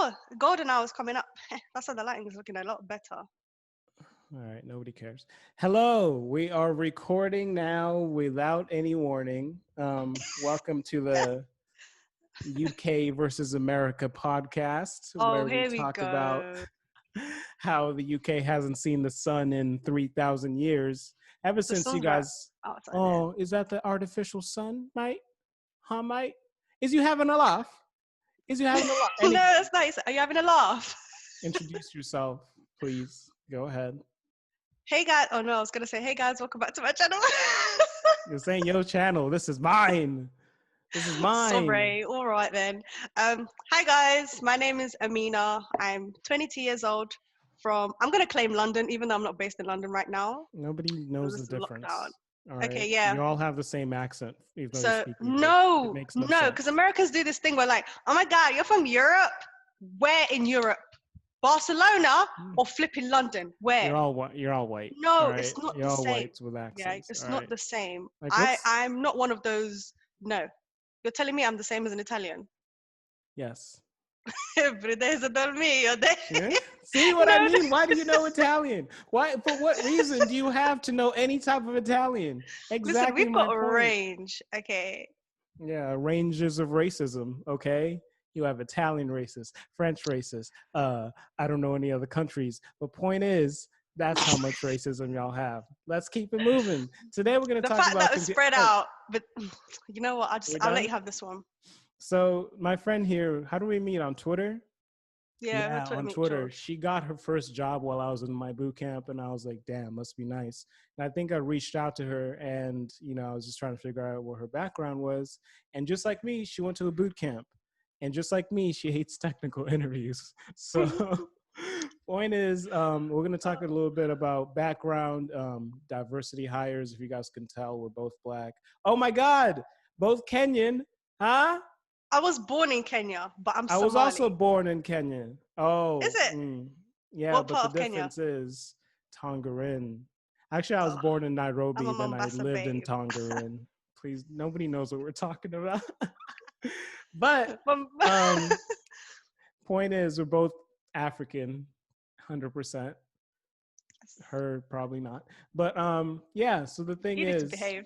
Oh, golden hour is coming up. That's how the lighting is looking a lot better. All right, nobody cares. Hello, we are recording now without any warning. Welcome to the UK versus America podcast, Oh, where we here we talk about go. how the UK hasn't seen the sun in 3,000 years. Ever The since you sun's right guys, outside here. oh, is that the artificial sun, mate? Huh, mate? Is you having a laugh? Is you having a laugh? No, Anyway, that's nice. Are you having a laugh? introduce yourself, please. Go ahead. Hey guys. Oh no, I was gonna say, hey guys, welcome back to my channel. You're saying your channel. This is mine. This is mine. Sorry. All right then. Hi guys. My name is Amina. I'm 22 years old. I'm gonna claim London, even though I'm not based in London right now. Nobody knows This the is lockdown. difference. All Okay, right. yeah. You all have the same accent, even though you So speak English. It no, makes no no, because sense. Americans do this thing where like, oh my God, you're from Europe? Where in Europe? Barcelona or flipping London? Where? You're all white. You're all white. All No, it's right. not You're the all same. whites with Yeah, accents. it's All not right. the same. Like I what's I'm not one of those. No, you're telling me I'm the same as an Italian. yes. Every day is a tell me. You're there. Yeah. See what I No, no. mean? Why do you know Italian? Why? For what reason do you have to know any type of Italian? Listen, Exactly we've my got a point. range. Okay. Yeah, ranges of racism. Okay, you have Italian racists, French racists. I don't know any other countries, but point is, that's how much racism y'all have. Let's keep it moving. Today we're gonna The talk fact about. that it's spread Oh, out, but you know what? we're I'll let you done. have this one. So my friend here, how do we meet on Twitter? Yeah, we're Yeah, Twitter on mutuals. Twitter. She got her first job while I was in my boot camp, and I was like, damn, must be nice. And I think I reached out to her, and I was just trying to figure out what her background was. And just like me, she went to a boot camp. And just like me, she hates technical interviews. So point is, we're gonna talk a little bit about background, diversity hires. If you guys can tell, we're both black. Oh my God, both Kenyan, huh? I was born in Kenya, but I'm I was also Somali. born in Kenya. Is Oh, it? yeah, What but part the of Kenya? difference is Tongarin. Actually, I was Oh, born in I'm Nairobi, a then I Mombasa lived in babe. Tongarin. Please, nobody knows what we're talking about. But Mom- um, point is, we're both African, 100%. Her probably not, but yeah. So the thing you need to is, behave.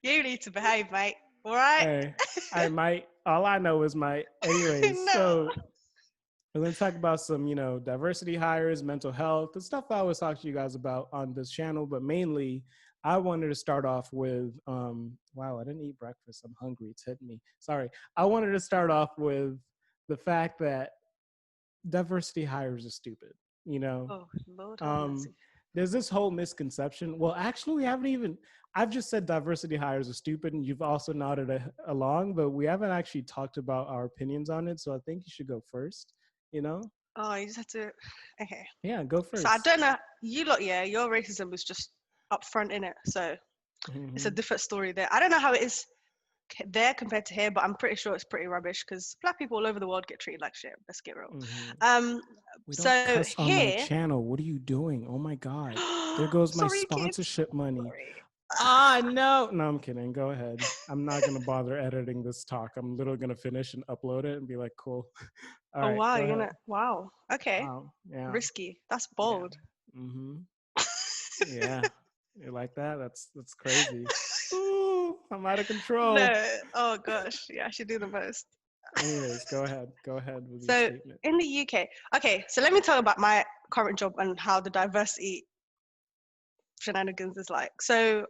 You need to behave, mate. All right? hey, I might. All I know is my. Anyways, No. so we're going to talk about some, diversity hires, mental health, the stuff I always talk to you guys about on this channel. But mainly, I wanted to start off with, wow, I didn't eat breakfast. I'm hungry. It's hitting me. Sorry. I wanted to start off with the fact that diversity hires are stupid. You know, Oh, Lord have um, mercy. there's this whole misconception. Well, actually, we haven't even. I've just said diversity hires are stupid, and you've also nodded along, but we haven't actually talked about our opinions on it. So I think you should go first. You know, Oh, you just have to. Okay. yeah, go So I first. don't know. You lot, yeah, your racism was just up front in it. So it's a Mm-hmm. different story there. I don't know how it is there compared to here, but I'm pretty sure it's pretty rubbish because black people all over the world get treated like shit. Let's get real. Mm-hmm. Um, We don't so cuss on my here, channel. What are you doing? Oh my God. There goes my sorry, kids. sponsorship money. Sorry. Ah, no. No, I'm kidding. Go ahead. I'm not going to bother editing this talk. I'm literally going to finish and upload it and be like, cool. All Oh right, wow, go you're ahead. gonna wow. Okay, Wow. Yeah. risky. That's Yeah. bold. Mm-hmm. Yeah. You like that? That's crazy. Ooh, I'm out of control. No. Oh gosh. Yeah, I should do the most. Anyways, go ahead. Go ahead with your So statement. in the UK, okay. So let me tell you about my current job and how the diversity shenanigans is like. So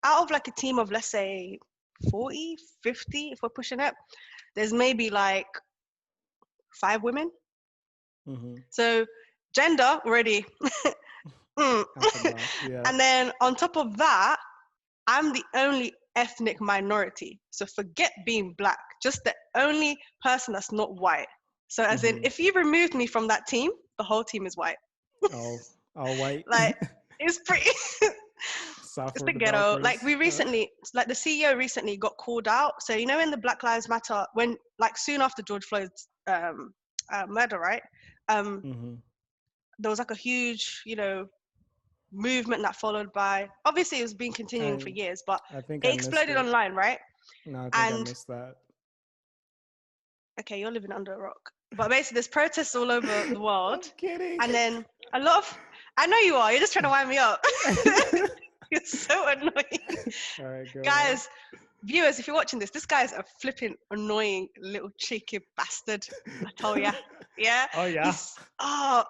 out of like a team of let's say 40, 50, if we're pushing it, there's maybe like 5 women. Mm-hmm. So gender already. Mm. Out the box. Yeah. And then on top of that, I'm the only ethnic minority. So forget being black, just the only person that's not white. So as in, Mm-hmm. if you removed me from that team, the whole team is white. All white. Like it's pretty. It's Software the ghetto. Like developers. we recently, like the CEO recently got called out. So you know, in the Black Lives Matter, when like soon after George Floyd's murder, right? Um, Mm-hmm. there was like a huge, movement that followed by. Obviously, it was been continuing I for years, but I think I it missed exploded it. online, right? No, I think I And missed that. Okay, you're living under a rock. But basically, there's protests all over the world, I'm kidding. and then a lot of. I know you are. You're just trying to wind me up. You're so annoying, All right, go ahead. guys. Viewers, if you're watching this, this guy's a flipping annoying little cheeky bastard. I told ya. Yeah, Oh yeah. he's oh,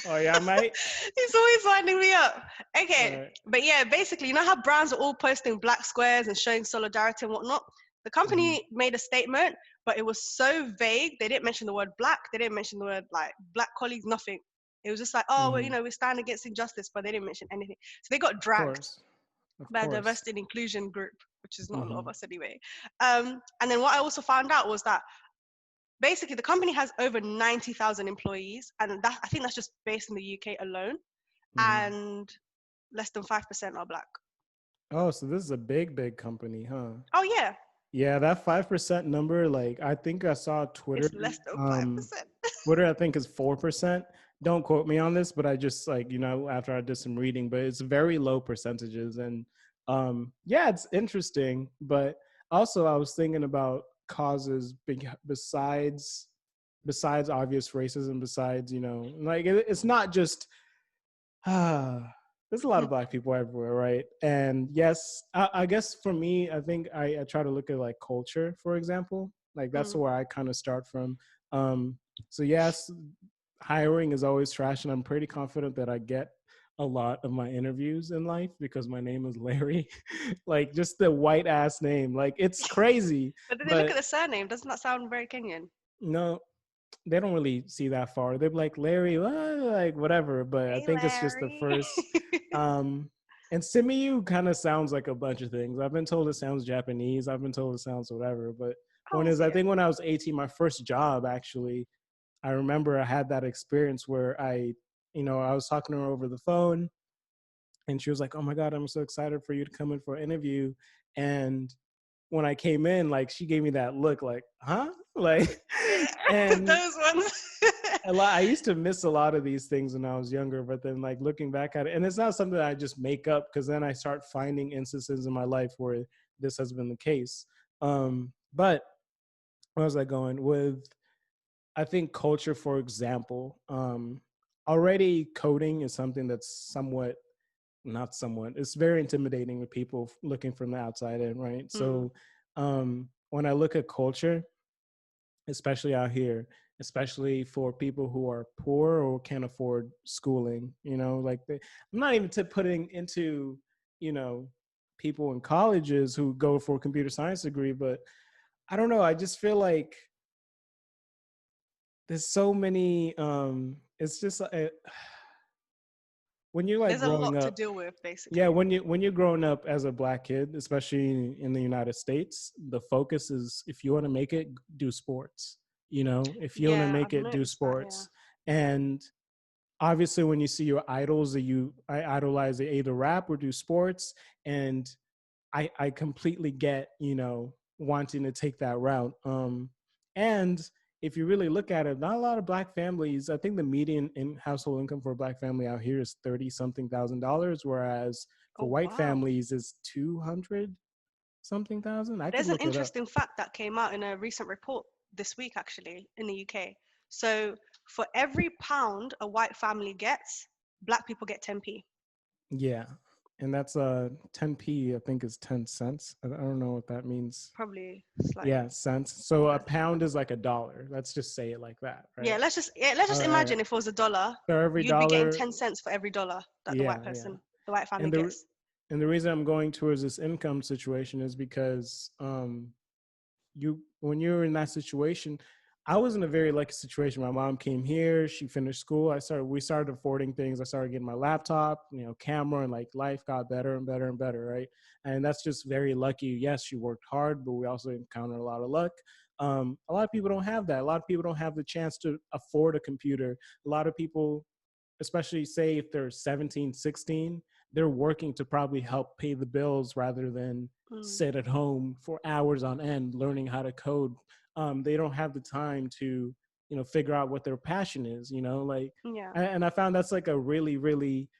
Oh yeah, mate. he's always winding me up. All Okay, right. but yeah, basically, you know how brands are all posting black squares and showing solidarity and whatnot. The Mhm. company made a statement, but it was so vague. They didn't mention the word black. They didn't mention the word like black colleagues. Nothing. It was just like, oh, well, Mhm. we stand against injustice, but they didn't mention anything. So they got Of dragged course. Of by a course. diversity and inclusion group, which is not a lot of Mhm. us anyway. And then what I also found out was that basically the company has over 90,000 employees, and that I think that's just based in the UK alone, Mhm. and less than 5% are black. Oh, so this is a big, big company, huh? Oh yeah, Yeah, that 5% number, like I think I saw Twitter. it's less than Um, 5%. Twitter, I think is 4%. Don't quote me on this, but I just like, after I did some reading, but it's very low percentages. And yeah, it's interesting. But also I was thinking about causes besides obvious racism, besides, like it's not just there's a lot of black people everywhere, right? And yes, I guess for me, I think I try to look at like culture, for example. Like that's Mm. where I kind of start from. Um, so yes, hiring is always trash, and I'm pretty confident that I get a lot of my interviews in life because my name is Larry. Like just the white ass name, like it's crazy. But then they look But at the surname. Doesn't that sound very Kenyan? no, they don't really see that far. They're like Larry, like whatever. But I Hey, think it's just the Larry. first. Um, and Simiyu kind of sounds like a bunch of things. I've been told it sounds Japanese. I've been told it sounds whatever. But Oh, point is is, I it? think when I was 18, my first job actually, I remember I had that experience where I was talking to her over the phone, and she was like, "Oh my God, I'm so excited for you to come in for an interview." And when I came in, like she gave me that look, like, "Huh?" Like, and Those ones. I used to miss a lot of these things when I was younger, but then like looking back at it, and it's not something that I just make up because then I start finding instances in my life where this has been the case. But where was I going with? I think culture, for example, already coding is something that's somewhat, not somewhat, it's very intimidating with people looking from the outside in, right? Mm. So when I look at culture, especially out here, especially for people who are poor or can't afford schooling, like I'm not even putting into, you know, people in colleges who go for a computer science degree, but I don't know. I just feel like there's so many, it's just when you're like There's a growing lot to up, deal with, yeah, basically. when you're growing up as a black kid, especially in the United States, the focus is if you want to make it, do sports. If you want to Yeah, make I've it, do noticed that. Yeah. sports. And obviously, when you see your idols that I idolize, they either rap or do sports, and I completely get, wanting to take that route. And if you really look at it, not a lot of black families, I think the median in household income for a black family out here is 30 something thousand dollars, whereas for Oh white wow. families is 200 something thousand. I could There's an look it up. interesting fact that came out in a recent report this week, actually, in the UK. So for every pound a white family gets, black people get 10p. Yeah. And that's 10p, I think is 10 cents. I don't know what that means. Probably Yeah, slightly cents. So a less than that. pound is like a dollar. Let's just say it like that, Yeah, right? let's just All right. imagine if it was a dollar, So every you'd be getting dollar, 10 cents for every dollar that yeah, yeah. the white family And the gets. and the reason I'm going towards this income situation is because when you're in that situation, I was in a very lucky situation. My mom came here, she finished school. We started affording things. I started getting my laptop, camera, and like life got better and better and better, right? And that's just very lucky. Yes, she worked hard, but we also encountered a lot of luck. A lot of people don't have that. A lot of people don't have the chance to afford a computer. A lot of people, especially say if they're 17, 16, they're working to probably help pay the bills rather than Mm, sit at home for hours on end learning how to code. They don't have the time to, figure out what their passion is, like, yeah. and I found that's like a really, really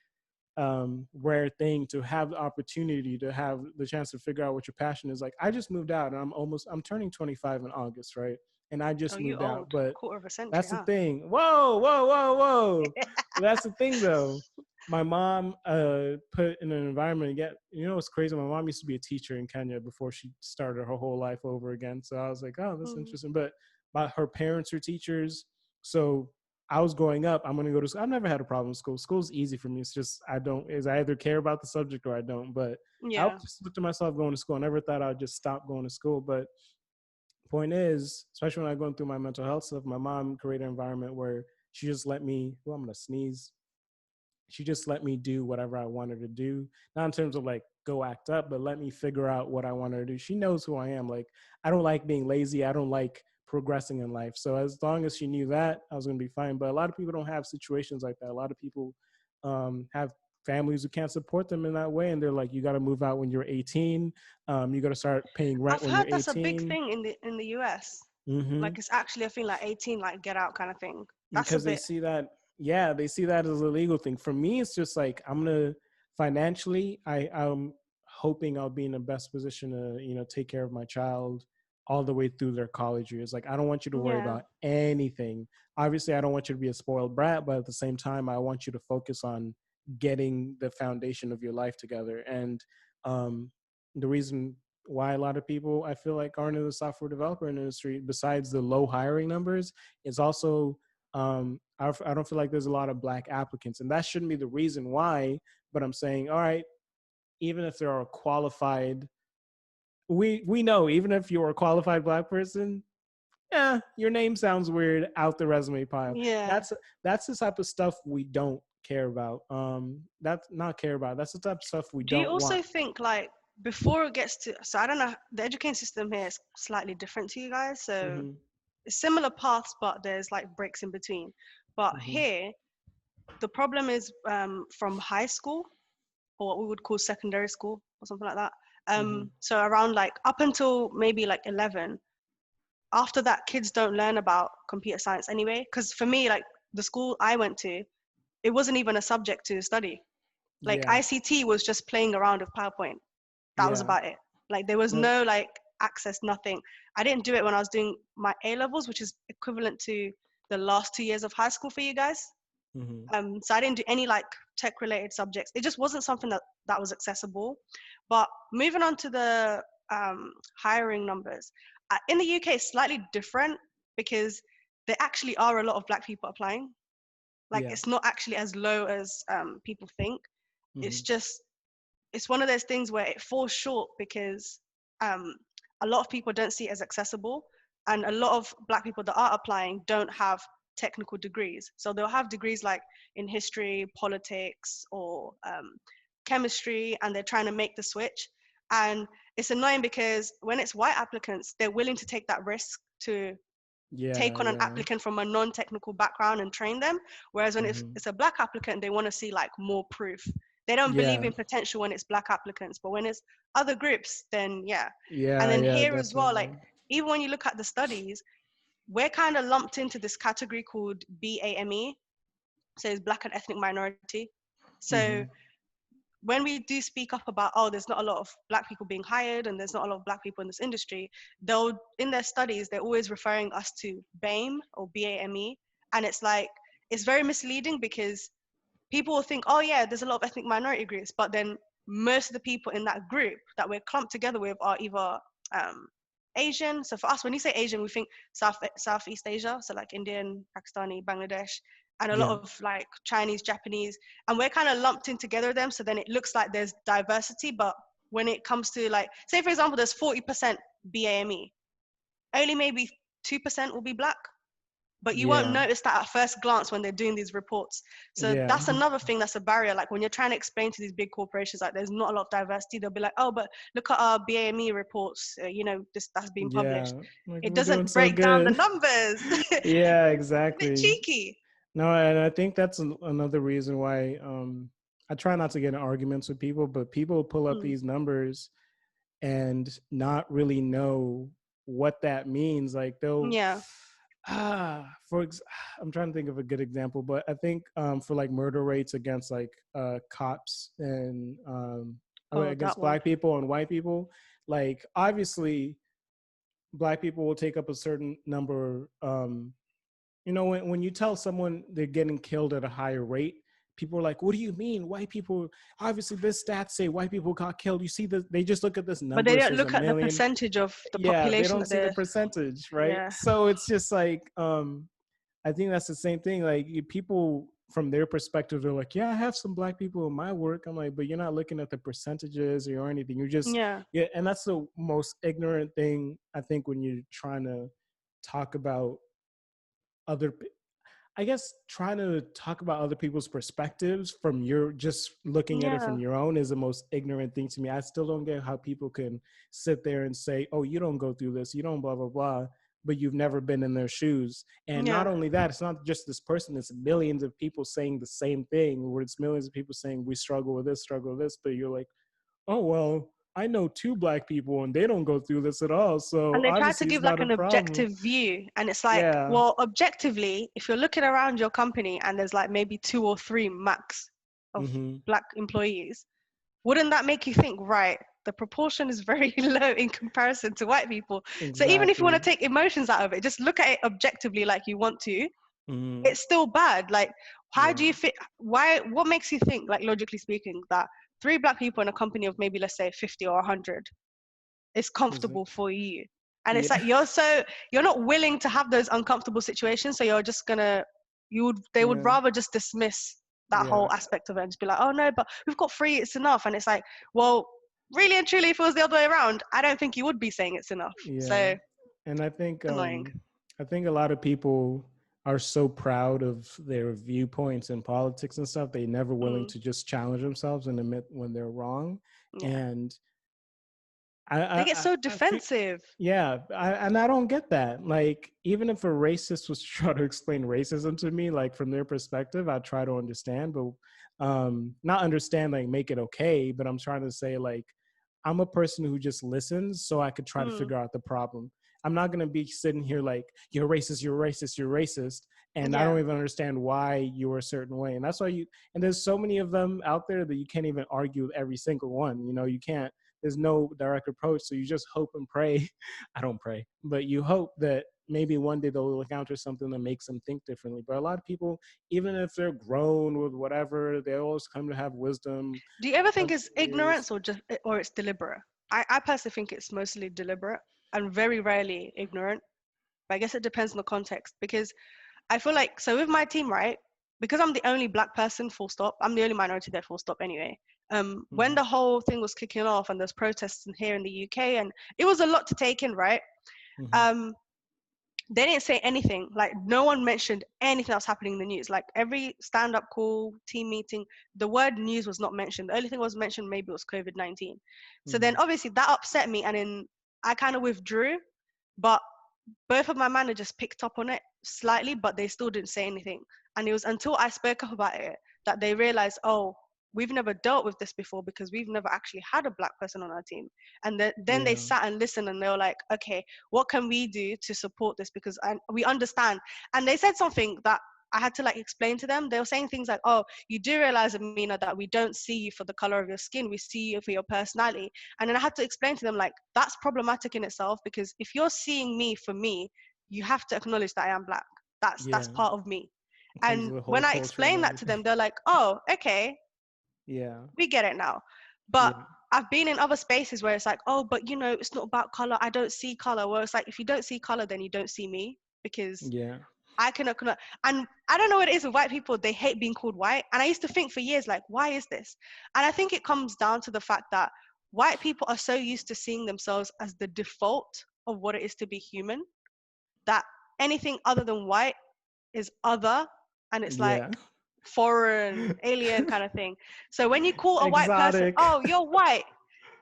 rare thing to have the opportunity to have the chance to figure out what your passion is. Like I just moved out and I'm turning 25 in August, right? and I Oh, just you moved out. old. But Quarter of a century, that's the huh? thing. Whoa, whoa, whoa, whoa. But that's the thing, though. My mom put in an environment. Get, you know what's crazy? My mom used to be a teacher in Kenya before she started her whole life over again. So I was like, oh, that's Mm. interesting. But her parents are teachers, so I was growing up. I'm gonna go to school. I've never had a problem with school. School's easy for me. It's just I don't. Is I either care about the subject or I don't. But I Yeah. just looked at myself going to school. I never thought I'd just stop going to school. But point is, especially when I going through my mental health stuff, my mom created an environment where she just let me. Well, I'm gonna sneeze. She just let me do whatever I wanted to do. Not in terms of like go act up, but let me figure out what I wanted to do. She knows who I am. Like, I don't like being lazy. I don't like progressing in life. So as long as she knew that, I was going to be fine. But a lot of people don't have situations like that. A lot of people have families who can't support them in that way. And they're like, you got to move out when you're 18. You got to start paying rent I've when you're heard that's a big 18. thing in the US. Mm-hmm. Like it's actually a thing like 18, like get out kind of thing. That's a Because they bit. see that, yeah, they see that as a legal thing. For me, it's just like I'm gonna financially, I'm hoping I'll be in the best position to, take care of my child all the way through their college years. Like, I don't want you to worry Yeah. about anything. Obviously, I don't want you to be a spoiled brat, but at the same time, I want you to focus on getting the foundation of your life together. And um, the reason why a lot of people I feel like aren't in the software developer industry, besides the low hiring numbers, is also I don't feel like there's a lot of black applicants, and that shouldn't be the reason why. But I'm saying, all right, even if there are qualified, we know even if you're a qualified black person, yeah, your name sounds weird out the resume pile. Yeah. That's the type of stuff we don't care about. That's not care about. That's the type of stuff we Do you don't also want. think like before it gets to, so I don't know, the education system here is slightly different to you guys. So Mm-hmm, it's similar paths, but there's like breaks in between. But mm-hmm, here, the problem is from high school or what we would call secondary school or something like that. mm-hmm. So around like up until maybe like 11, after that, kids don't learn about computer science anyway. Because for me, like the school I went to, it wasn't even a subject to study. Like Yeah, ICT was just playing around with PowerPoint. That was yeah. about it. Like there was But no like access, nothing. I didn't do it when I was doing my A levels, which is equivalent to the last 2 years of high school for you guys. mm-hmm, So I didn't do any like tech related subjects. It just wasn't something that was accessible. But moving on to the hiring numbers in the UK, it's slightly different because there actually are a lot of black people applying. Like yeah, it's not actually as low as people think. mm-hmm, It's just it's one of those things where it falls short because um, a lot of people don't see it as accessible, and a lot of black people that are applying don't have technical degrees. So they'll have degrees like in history, politics, or chemistry, and they're trying to make the switch. And it's annoying because when it's white applicants, they're willing to take that risk to yeah, take on an yeah, applicant from a non-technical background and train them, whereas when mm-hmm, it's a black applicant, they want to see like more proof. They don't believe yeah, in potential when it's black applicants, but when it's other groups, then yeah. And yeah, then yeah, here as well, like definitely. even when you look at the studies, we're kind of lumped into this category called BAME, so it's black and ethnic minority. So Mm-hmm. when we do speak up about, oh, there's not a lot of black people being hired and there's not a lot of black people in this industry, they'll in their studies they're always referring us to BAME or BAME, and it's like it's very misleading because people will think, oh yeah, there's a lot of ethnic minority groups, but then most of the people in that group that we're clumped together with are either um, Asian. So for us, when you say Asian, we think Southeast Asia, so like Indian, Pakistani, Bangladesh, and a lot Yeah. of like Chinese, Japanese, and we're kind of lumped in together them. So then it looks like there's diversity, but when it comes to like, say for example, there's 40% BAME, only maybe 2% will be black, but you won't Yeah. notice that at first glance when they're doing these reports. So Yeah. that's another thing that's a barrier. Like when you're trying to explain to these big corporations like there's not a lot of diversity, they'll be like, oh, but look at our BAME reports, this that's been published. Yeah. Like It we're doing doesn't so break down the good. numbers. Yeah, It's a bit exactly. cheeky. No, and I think that's another reason why I try not to get in arguments with people, but people pull up Mm, these numbers and not really know what that means. Like they'll yeah. I'm trying to think of a good example, but I think for like murder rates against like cops and Oh, that against one. black people and white people, like obviously Black people will take up a certain number. You know, when you tell someone they're getting killed at a higher rate, people are like, what do you mean? White people, obviously this stats say white people got killed. You see, they just look at this But number, they it don't says a look at the million. percentage of the Yeah, they population don't that see the they're, percentage, right? yeah, So it's just like, I think that's the same thing. Like people from their perspective, they're like, yeah, I have some Black people in my work. I'm like, but you're not looking at the percentages or anything. You're just, yeah, yeah. And that's the most ignorant thing, I think, when you're trying to talk about other, I guess trying to talk about other people's perspectives from your, just looking at it yeah, from your own is the most ignorant thing to me. I still don't get how people can sit there and say, oh, you don't go through this, you don't blah, blah, blah, but you've never been in their shoes. And not yeah. only that, it's not just this person, it's millions of people saying the same thing, where it's millions of people saying we struggle with this, but you're like, oh, well, I know 2 Black people and they don't go through this at all. So And they try to obviously it's give like not a an problem. objective view. And it's like, Yeah. well, objectively, if you're looking around your company and there's like maybe 2 or 3 max of Mm-hmm. Black employees, wouldn't that make you think, right, the proportion is very low in comparison to white people? So even if you want to Exactly. take emotions out of it, just look at it objectively like you want to, Mm-hmm. it's still bad. Like, how do Yeah. you fit? Why? What makes you think, like logically speaking, that 3 Black people in a company of maybe let's say 50 or 100 is Is it? comfortable for you? And it's Yeah. like you're not willing to have those uncomfortable situations, so you're just gonna they would Yeah. rather just dismiss that Yeah. whole aspect of it and just be like, oh no, but we've got 3, it's enough. And it's like, well, really and truly, if it was the other way around, I don't think you would be saying it's enough. Yeah. So And annoying. I think a lot of people are so proud of their viewpoints in politics and stuff, they never willing Mm, to just challenge themselves and admit when they're wrong. yeah, And they get so I feel, defensive. yeah, and I don't get that. Like, even if a racist was trying to explain racism to me, like from their perspective, I try to understand, but not understand, like make it okay. But I'm trying to say, like, I'm a person who just listens so I could try to Mm, figure out the problem. I'm not going to be sitting here like, you're racist, you're racist, you're racist. And I yeah. don't even understand why you're a certain way. And that's why and there's so many of them out there that you can't even argue with every single one. You know, you can't, there's no direct approach. So you just hope and pray. I don't pray, but you hope that maybe one day they'll encounter something that makes them think differently. But a lot of people, even if they're grown with whatever, they always come to have wisdom Do you ever think of it's years. ignorance or it's deliberate? I personally think it's mostly deliberate and very rarely ignorant. But I guess it depends on the context because I feel like so with my team, right? Because I'm the only Black person, full stop. I'm the only minority there, full stop. Anyway, when Mm-hmm. the whole thing was kicking off and there's protests in here in the UK, and it was a lot to take in, right? Mm-hmm. Um, they didn't say anything. Like no one mentioned anything that's happening in the news. Like every stand-up call, team meeting, the word news was not mentioned. The only thing was mentioned maybe was COVID-19. So then Mm-hmm. obviously that upset me, and then I kind of withdrew. But both of my managers picked up on it slightly, but they still didn't say anything. And it was until I spoke up about it that they realized, oh, we've never dealt with this before because we've never actually had a Black person on our team. And then they Yeah. sat and listened and they were like, okay, what can we do to support this? Because we understand. And they said something that I had to like explain to them. They were saying things like, oh, you do realize, Amina, that we don't see you for the color of your skin. We see you for your personality. And then I had to explain to them, like, that's problematic in itself because if you're seeing me for me, you have to acknowledge that I am Black. That's Yeah. part of me. It comes And with the whole when I culture and explain that to everything. them, they're like, oh, okay, Yeah. we get it now. But Yeah. I've been in other spaces where it's like, oh, but you know, it's not about color. I don't see color. Where it's like, if you don't see color, then you don't see me because Yeah. I cannot. And I don't know what it is with white people. They hate being called white. And I used to think for years, like, why is this? And I think it comes down to the fact that white people are so used to seeing themselves as the default of what it is to be human that anything other than white is other, and it's like Yeah. foreign, alien kind of thing. So when you call a white person, Exotic. oh, you're white,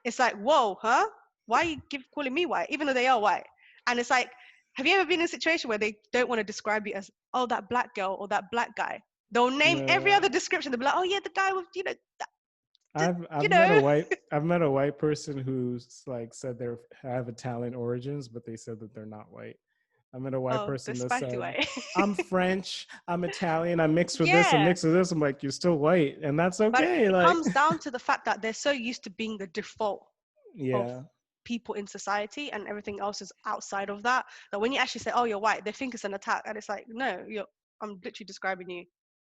it's like, whoa, huh? Why are you calling me white, even though they are white? And it's like, have you ever been in a situation where they don't want to describe you as, oh, that Black girl or that Black guy? They'll name every No. other description. They'll be like, oh yeah, the guy with, that, I've you met a know. white person who's like said they have Italian origins, but they said that they're not white. I met a white Oh, the person that spicy said, white. I'm French, I'm Italian, I'm mixed with this, I'm Yeah. mixed with this. I'm like, you're still white, and that's But okay. it Like, comes down to the fact that they're so used to being the default of yeah, people in society, and everything else is outside of that. That when you actually say, "Oh, you're white," they think it's an attack, and it's like, no, I'm literally describing you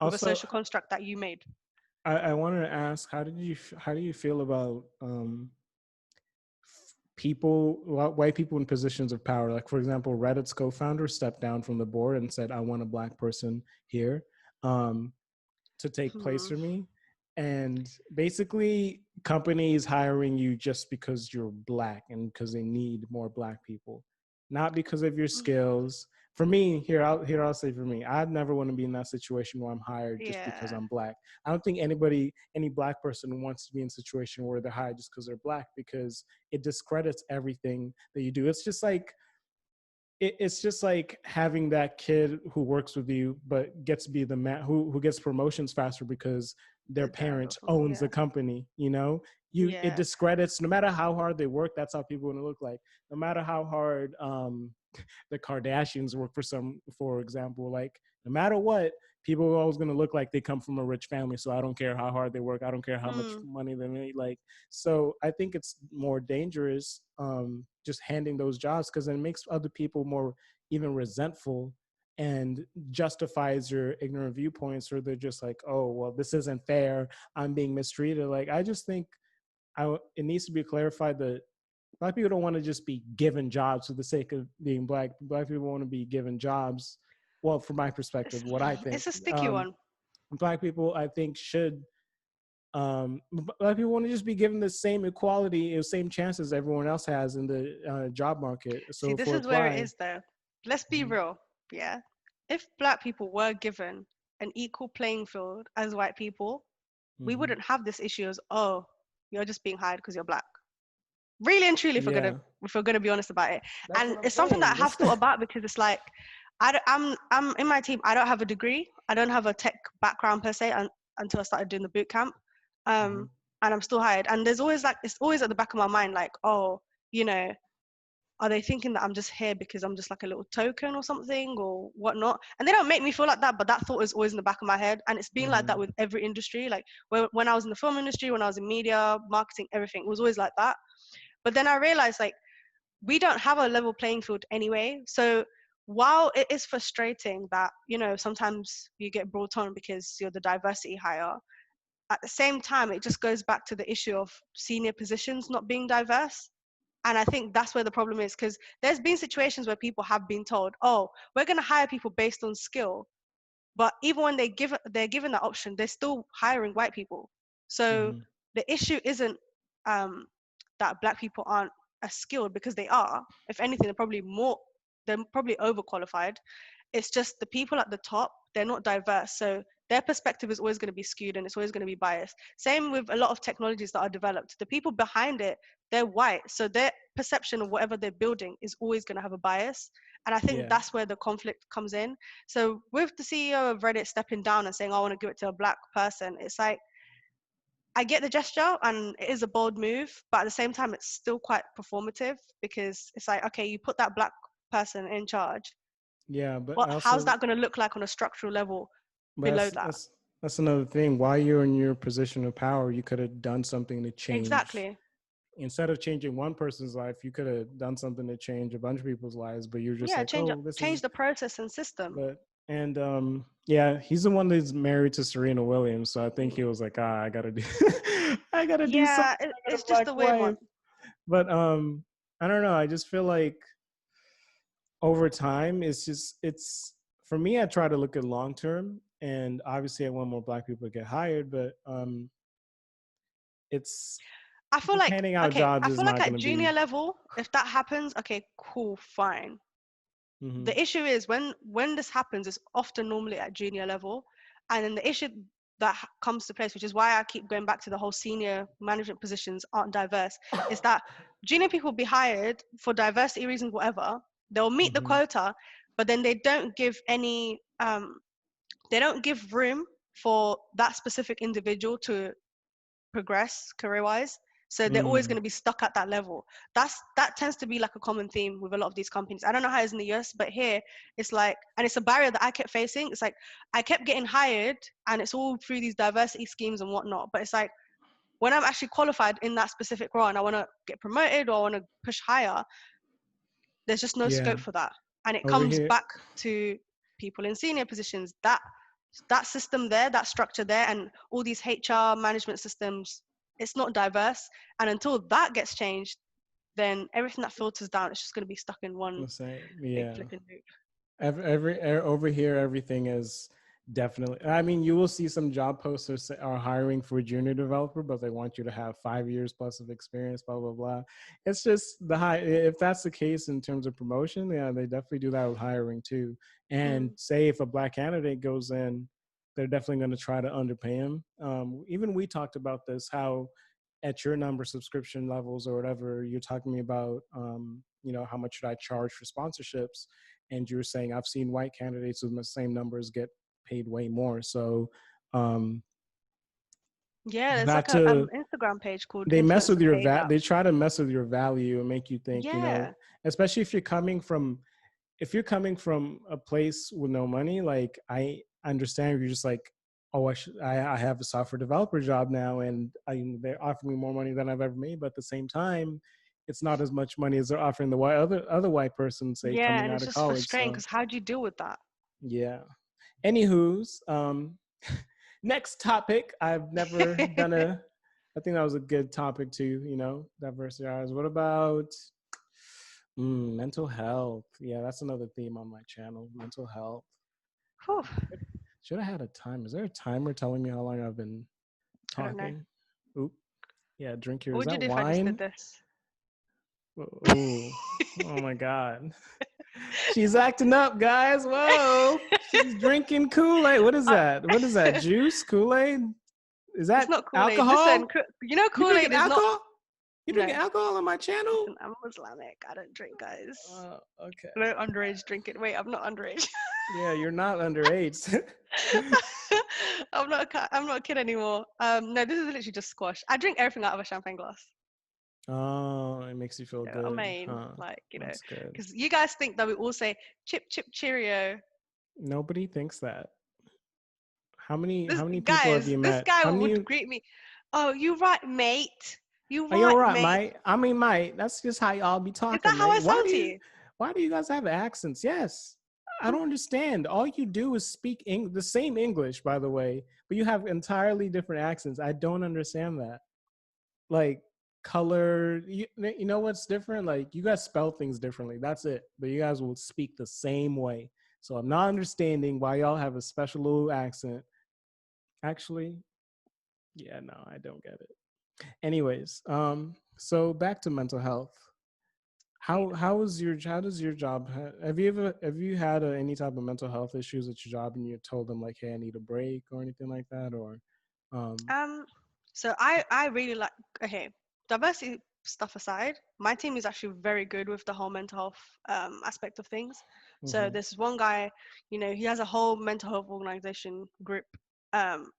with a Also, social construct that you made. I wanted to ask, how do you feel about people, white people in positions of power? Like, for example, Reddit's co-founder stepped down from the board and said, "I want a black person here um, to take place Hmm. for me." And basically, companies hiring you just because you're black and because they need more black people, not because of your skills. For me, I'll say for me, I'd never want to be in that situation where I'm hired just because Yeah, I'm black. I don't think any black person wants to be in a situation where they're hired just because they're black, because it discredits everything that you do. It's just like having that kid who works with you but gets to be the man who gets promotions faster because their the dad or parent something. owns Yeah, the company. It yeah, discredits, no matter how hard they work. That's how people want to look like. No matter how hard the Kardashians work, for example, like, no matter what, people are always going to look like they come from a rich family. So I don't care how hard they work. I don't care how much mm, money they make. Like, so I think it's more dangerous just handing those jobs, because it makes other people more even resentful and justifies your ignorant viewpoints, or they're just like, oh, well, this isn't fair. I'm being mistreated. Like, I just think it needs to be clarified that black people don't want to just be given jobs for the sake of being black. Black people want to be given jobs. Well, from my perspective, it's what I think, it's a sticky one. black people, I think, should black people want to just be given the same equality and same chances everyone else has in the job market. See, So this for is where it applying, is though. Let's be mhm, real. Yeah. If black people were given an equal playing field as white people, we mhm. wouldn't have this issue as, oh, you're just being hired because you're black. Really and truly, Yeah, if we're gonna be honest about it. that's And what I'm it's something that I saying. have thought about, because it's like, I'm in my team. I don't have a degree. I don't have a tech background per se, until I started doing the boot camp. Mhm, Um, and I'm still hired. And there's always like, it's always at the back of my mind, like, oh, you know, are they thinking that I'm just here because I'm just like a little token or something or whatnot? And they don't make me feel like that, but that thought is always in the back of my head. And it's been like that mhm. with every industry. Like when I was in the film industry, when I was in media, marketing, everything, it was always like that. But then I realized, like, we don't have a level playing field anyway. So while it is frustrating that, sometimes you get brought on because you're the diversity hire, at the same time, it just goes back to the issue of senior positions not being diverse. And I think that's where the problem is, because there's been situations where people have been told, oh, we're going to hire people based on skill. But even when they're given that option, they're still hiring white people. So Mhm. the issue isn't um, that black people aren't as skilled, because they are. If anything, they're probably overqualified. It's just the people at the top, they're not diverse. So their perspective is always going to be skewed, and it's always going to be biased. Same with a lot of technologies that are developed. The people behind it, they're white. So their perception of whatever they're building is always going to have a bias. And I think Yeah, that's where the conflict comes in. So with the CEO of Reddit stepping down and saying, I want to give it to a black person, it's like, I get the gesture and it is a bold move, but at the same time, it's still quite performative, because it's like, okay, you put that black person in charge. yeah, but How's also, that going to look like on a structural level but below that? that's another thing. While you're in your position of power, you could have done something to change. Exactly. Instead of changing one person's life, you could have done something to change a bunch of people's lives. But you're just Yeah, like, oh, this change is. the process and system. But and yeah, he's the one that's married to Serena Williams, so I think he Mm. was like, I gotta do, I gotta do something Yeah, for it's the just black a weird wife. one. But I don't know. I just feel like over time, it's for me. I try to look at long term, and obviously, I want more black people to get hired. But it's I feel just like, handing out okay, jobs I is feel like not at going to be. junior level, if that happens, okay, cool, fine. Hmm. The issue is when this happens, it's often normally at junior level. And then the issue that comes to place, which is why I keep going back to the whole senior management positions aren't diverse, is that junior people will be hired for diversity reasons, whatever. They'll meet the Hmm. quota, but then they don't give room for that specific individual to progress career wise. So they're always Mm. going to be stuck at that level. That tends to be like a common theme with a lot of these companies. I don't know how it's in the US, but here it's like, and it's a barrier that I kept facing. It's like I kept getting hired, and it's all through these diversity schemes and whatnot. But it's like, when I'm actually qualified in that specific role and I want to get promoted or I want to push higher, there's just no Yeah. scope for that. And it Over comes here, back to people in senior positions. That system there, that structure there, and all these HR management systems, it's not diverse. And until that gets changed, then everything that filters down, it's just going to be stuck in one the same. big Yeah. flipping loop. Over here, everything is definitely. I mean, you will see some job posters are hiring for a junior developer, but they want you to have 5 years plus of experience. Blah blah blah. It's just the high. If that's the case in terms of promotion, yeah, they definitely do that with hiring too. And Mm. say if a black candidate goes in, they're definitely going to try to underpay him. Even we talked about this, how at your number subscription levels or whatever, you're talking to me about, how much should I charge for sponsorships? And you were saying I've seen white candidates with the same numbers get paid way more. So um, Yeah, there's not like a to Instagram page called they mess with Influencer your Paid Up. they try to mess with your value and make you think, Yeah, especially if you're coming from a place with no money. Like I understand if you're just like, oh, I have a software developer job now, and they're offering me more money than I've ever made. But at the same time, it's not as much money as they're offering the other white person, say, yeah, coming and out it's of just college. frustrating So because how do you deal with that? yeah. Anywho's, next topic. I've never done I think that was a good topic to, diversity hours. What about mental health? Yeah, that's another theme on my channel. Mental health. Whew, Should have had a time. Is there a timer telling me how long I've been I don't know. talking? Oop. Yeah, drink here. What Is would you that do if I just did wine? this? Oh, oh my God. She's acting up, guys. Whoa. She's drinking Kool-Aid. What is Uh, that? What is that? Juice? Kool-Aid? Is it's that not Kool-Aid. Listen, alcohol? You drinking Kool-Aid is not. alcohol? You No, drinking alcohol on my channel? listen, I'm Islamic. I don't drink, guys. Okay. No underage drinking. Wait, I'm not underage. Yeah, you're not underage. I'm not a kid anymore. No, this is literally just squash. I drink everything out of a champagne glass. Oh, it makes you feel I good, mean, huh? like, That's good. because you guys think that we all say chip chip cheerio. Nobody thinks that. How many This how many people have guys, you this met? guy How would many greet me. Oh, you right, mate? You Are you all right, right, mate? mate? I mean, mate, that's just how y'all be Is talking, that how I mate. sound to you? Why do you guys have accents? Yes. I don't understand. All you do is speak the same English, by the way, but you have entirely different accents. I don't understand that. Like color, you know what's different? Like you guys spell things differently. That's it. But you guys will speak the same way. So I'm not understanding why y'all have a special little accent. Actually, yeah, no, I don't get it. Anyways, so back to mental health. How does your job have you had any type of mental health issues at your job and you told them like, hey, I need a break or anything like that? Or Um, so I really like, okay, diversity stuff aside, my team is actually very good with the whole mental health aspect of things. So mhm, there's one guy, he has a whole mental health organization group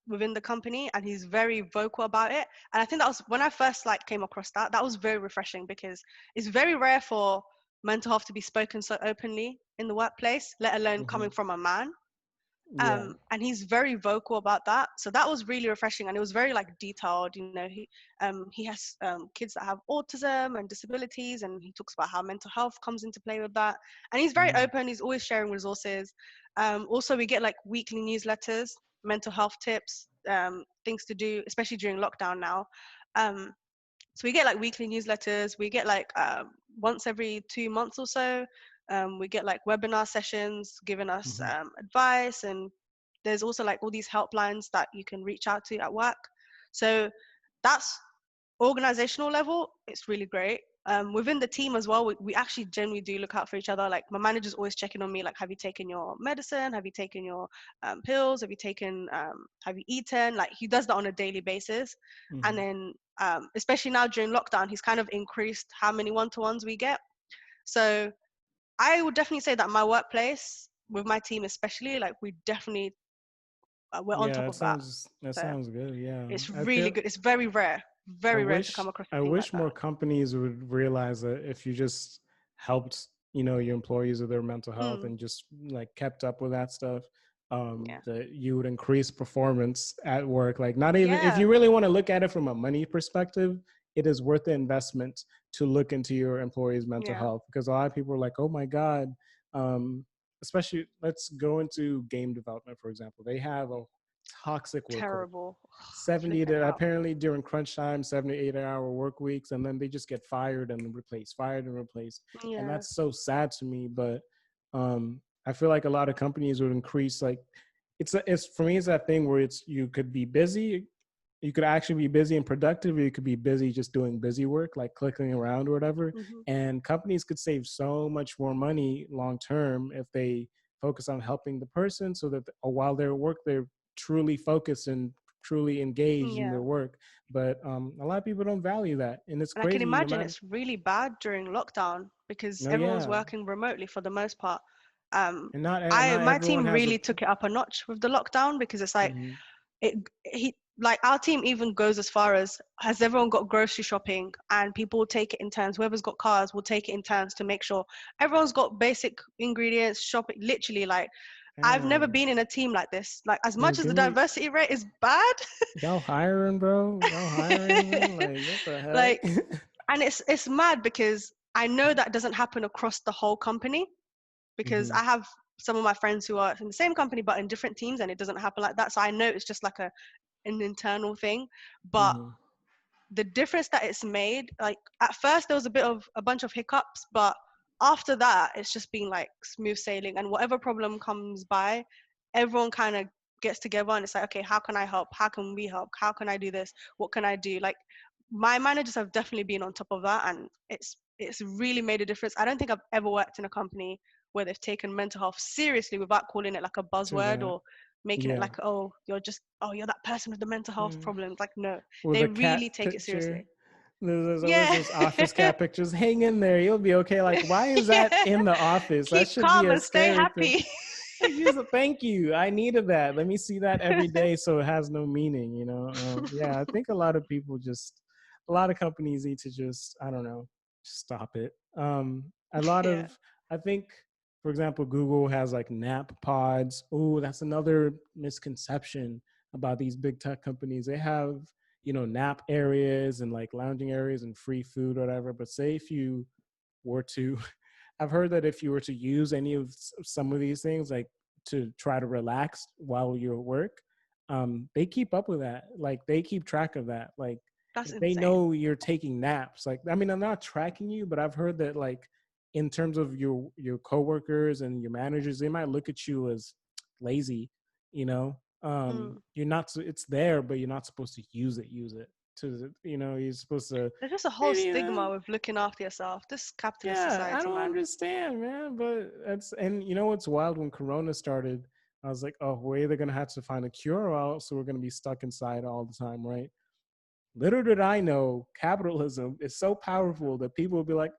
within the company, and he's very vocal about it. And I think that was when I first like came across that was very refreshing, because it's very rare for mental health to be spoken so openly in the workplace, let alone coming mhm. from a man. Yeah. And he's very vocal about that, so that was really refreshing, and it was very like detailed. He has kids that have autism and disabilities, and he talks about how mental health comes into play with that, and he's very Mhm, open. He's always sharing resources. Also, we get like weekly newsletters, mental health tips, things to do, especially during lockdown now. So we get like weekly newsletters. We get like once every 2 months or so, we get like webinar sessions giving us mhm. advice. And there's also like all these helplines that you can reach out to at work. So that's organizational level. It's really great. Within the team as well, we actually generally do look out for each other. Like my manager's always checking on me, like, have you taken your medicine? Have you taken your pills? Have you eaten? Like he does that on a daily basis. And Mhm. then especially now during lockdown, he's kind of increased how many one-to-ones we get. So I would definitely say that my workplace with my team, especially, like we definitely we're on Yeah, top of that. that So sounds good. Yeah. it's I really feel good. It's very rare to come across a I team like wish that. more companies would realize that if you just helped, your employees with their mental health Mm. and just like kept up with that stuff, Yeah. that you would increase performance at work. Like, not even if Yeah. you really want to look at it from a money perspective, it is worth the investment to look into your employees' mental Yeah. health, because a lot of people are like, oh my God, um, especially let's go into game development, for example. They have a toxic work culture. Terrible. 70 Flipping to out. apparently during crunch time, 7 to 8 hour work weeks, and then they just get fired and replaced, fired and replaced. And Yeah. that's so sad to me. But I feel like a lot of companies would increase, like, it's for me, it's that thing where it's, you could be busy, you could actually be busy and productive, or you could be busy just doing busy work, like clicking around or whatever. Hmm. And companies could save so much more money long term if they focus on helping the person, so that while they're at work, they're truly focused and truly engaged in Yeah. their work. But a lot of people don't value that, and it's And I can crazy. No imagine matter, it's really bad during lockdown because no, everyone's yeah, working remotely for the most part. Um, and not my everyone team has a. really took it up a notch with the lockdown because it's like Mhm, it he like our team even goes as far as, has everyone got grocery shopping, and people will take it in turns. Whoever's got cars will take it in turns to make sure everyone's got basic ingredients shopping, literally. Like, I've never damn, been in a team like this. Like, as yo, much as the give me. diversity rate is bad, Y'all hiring, bro? Y'all hiring, man? Like, what the like, heck? and it's mad because I know that doesn't happen across the whole company, because Hmm. I have some of my friends who are in the same company but in different teams, and it doesn't happen like that. So I know it's just like an internal thing. But Hmm. the difference that it's made, like, at first there was a bunch of hiccups, but after that it's just been like smooth sailing, and whatever problem comes by, everyone kind of gets together and it's like, okay, how can I help, how can we help, how can I do this, what can I do? Like, my managers have definitely been on top of that, and it's really made a difference. I don't think I've ever worked in a company where they've taken mental health seriously without calling it like a To buzzword that, or making it yeah. like, oh, you're that person with the mental health Mm. problems. Like, no, With they a really cat take it picture. seriously. There's always Yeah. those office cat pictures. Hang in there, you'll be okay. Like, why is that Yeah. in the office? That Keep should be calm a and stay scary thing. happy. Like, just a thank you. I needed that. Let me see that every day, so it has no meaning. Yeah, I think a lot of companies need to just, I don't know, stop it. A lot Yeah. of, I think, for example, Google has like nap pods. Oh, that's another misconception about these big tech companies. They have, nap areas and like lounging areas and free food, whatever. But say if you were to I've heard that if you were to use any of some of these things, like to try to relax while you're at work, they keep up with that. Like, they keep track of that. Like, That's if they insane. know you're taking naps, like, I mean, I'm not tracking you, but I've heard that, like, in terms of your coworkers and your managers, they might look at you as lazy. You know, Mm. you're not. It's there, but you're not supposed to use it. Use it to. You're supposed to. There's just a whole Maybe stigma with looking after yourself. This capitalist yeah, I society, don't man. understand, man. But that's, and you know what's wild, when Corona started, I was like, oh, we're either gonna have to find a cure, or else we're gonna be stuck inside all the time, right? Little did I know, capitalism is so powerful that people will be like,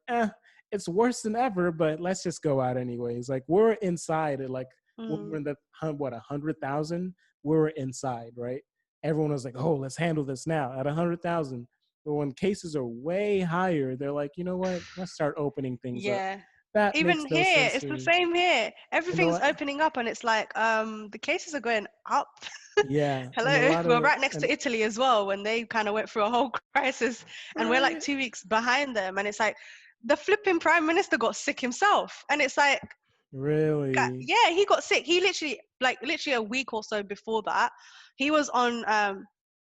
it's worse than ever, but let's just go out anyways. Like, we're inside at, like, when we're Mm. in the, what, 100,000, we're inside, right? Everyone was like, oh, let's handle this now at 100,000. But when cases are way higher, they're like, you know what? Let's start opening things up. Yeah. That makes Even no here, sense it's to the me. same here. You know Everything's what? opening up and it's like, the cases are going up. Yeah, and a Hello. lot We're of, right next and to Italy as well when they kind of went through a whole crisis, and we're like right, 2 weeks behind them. And it's like the flipping prime minister got sick himself. And it's like, really, yeah, he got sick. He literally a week or so before that, he was on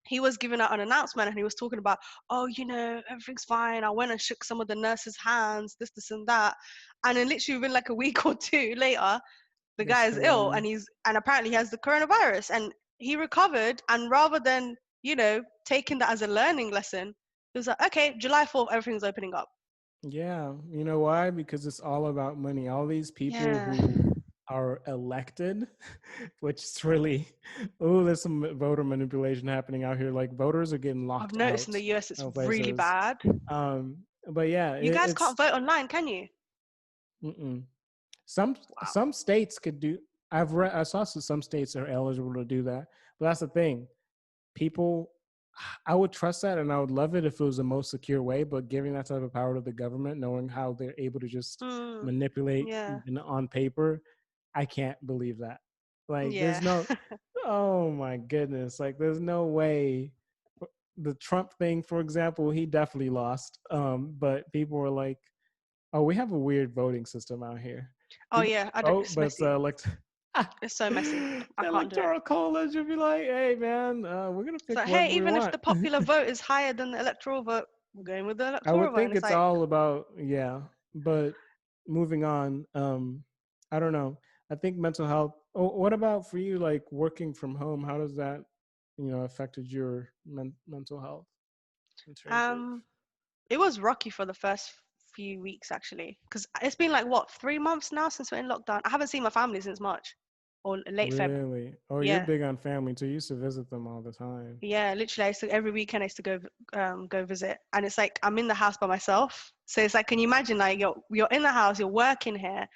he was giving out an announcement and he was talking about, oh, everything's fine. I went and shook some of the nurses' hands, this and that. And then literally within like a week or two later, the it's guy is ill Corona. and apparently he has the coronavirus, and he recovered. And rather than, taking that as a learning lesson, he was like, okay, July 4th, everything's opening up. Yeah, you know why? Because it's all about money. All these people Yeah. who are elected, which is really, oh, there's some voter manipulation happening out here. Like, voters are getting I've locked noticed in out the US it's of really places. bad. Um, but yeah, You guys it's can't vote online, can you? mm-mm. some Wow. some states could do. I saw some states are eligible to do that, but that's the thing. People, I would trust that and I would love it if it was the most secure way, but giving that type of power to the government, knowing how they're able to just Mm, manipulate yeah. even on paper, I can't believe that. Like there's Yeah. no, oh my goodness, like there's no way. The Trump thing, for example, he definitely lost. But people were like, oh, we have a weird voting system out here. Oh People yeah, I don't. vote, It's but it's messy. It's so messy. I the can't do it. electoral college would be like, hey man, we're gonna pick So whoever hey, we even if want. the popular vote is higher than the electoral vote, we're going with the I electoral would vote, and think it's it's like, all about, yeah. But moving on, I don't know. I think mental health. Oh, what about for you? Like working from home, how does that, affected your mental health in terms of? um, it was rocky for the first few weeks actually, because it's been like what 3 months now since we're in lockdown. I haven't seen my family since March or late Feb. Really? Oh, you're Yeah, big on family too. You used to visit them all the time. yeah. Literally, I used to, every weekend I used to go visit, and it's like I'm in the house by myself. So it's like, can you imagine like you're in the house, you're working here.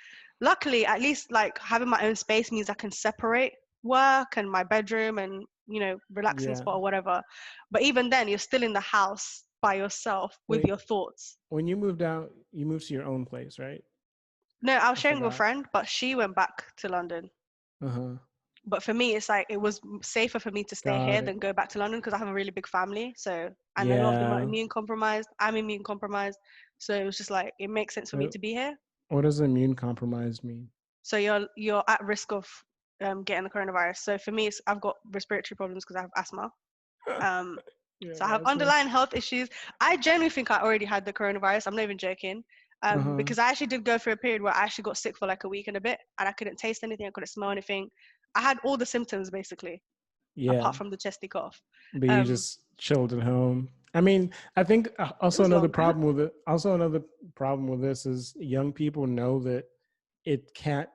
Luckily, at least like having my own space means I can separate work and my bedroom and relaxing Yeah. spot or whatever. But even then, you're still in the house by yourself with Wait, your thoughts. when you moved out, you moved to your own place, right? No, I was I sharing with a forgot. friend, but she went back to London. Uh huh. But for me, it's like it was safer for me to stay here Got than it. go back to London because I have a really big family. So, and a lot of them are Yeah. immune compromised. I'm immune compromised. So it was just like it makes sense for me What, to be here. what does immune compromised mean? So you're at risk of getting the coronavirus. So for me, I've got respiratory problems because I have asthma. Um, Yeah, so I have that's my. underlying health issues. I genuinely think I already had the coronavirus. I'm not even joking. Uh huh. Because I actually did go through a period where I actually got sick for like a week and a bit, and I couldn't taste anything, I couldn't smell anything. I had all the symptoms basically, Yeah. apart from the chesty cough. But you Um, just chilled at home. I mean, I think it also was another long. problem with it. Also another problem with this is young people know that it can't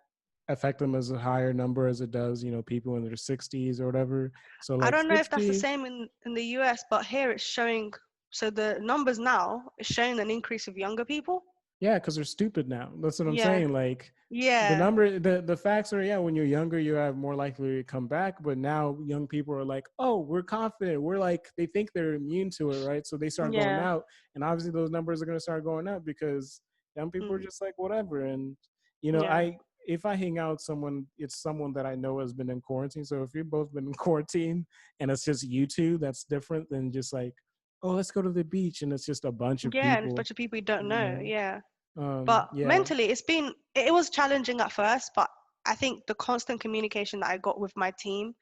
affect them as a higher number as it does, people in their 60s or whatever. So I like don't know if that's the 60, same in the US, but here it's showing. So the numbers now is showing an increase of younger people. yeah, because they're stupid now. That's what I'm Yeah, saying. Like yeah, the facts are, yeah, when you're younger, you have more likely to come back. But now young people are like, oh, we're confident. We're like, they think they're immune to it, right? So they start going yeah, out, and obviously those numbers are going to start going up because young people are mm, just like whatever. And yeah, I if I hang out with someone, it's someone that I know has been in quarantine. So if you've both been in quarantine and it's just you two, that's different than just like, oh, let's go to the beach and it's just a bunch of yeah, and a people, bunch of people you don't you know. know. Yeah. But Yeah. mentally, it was challenging at first, but I think the constant communication that I got with my team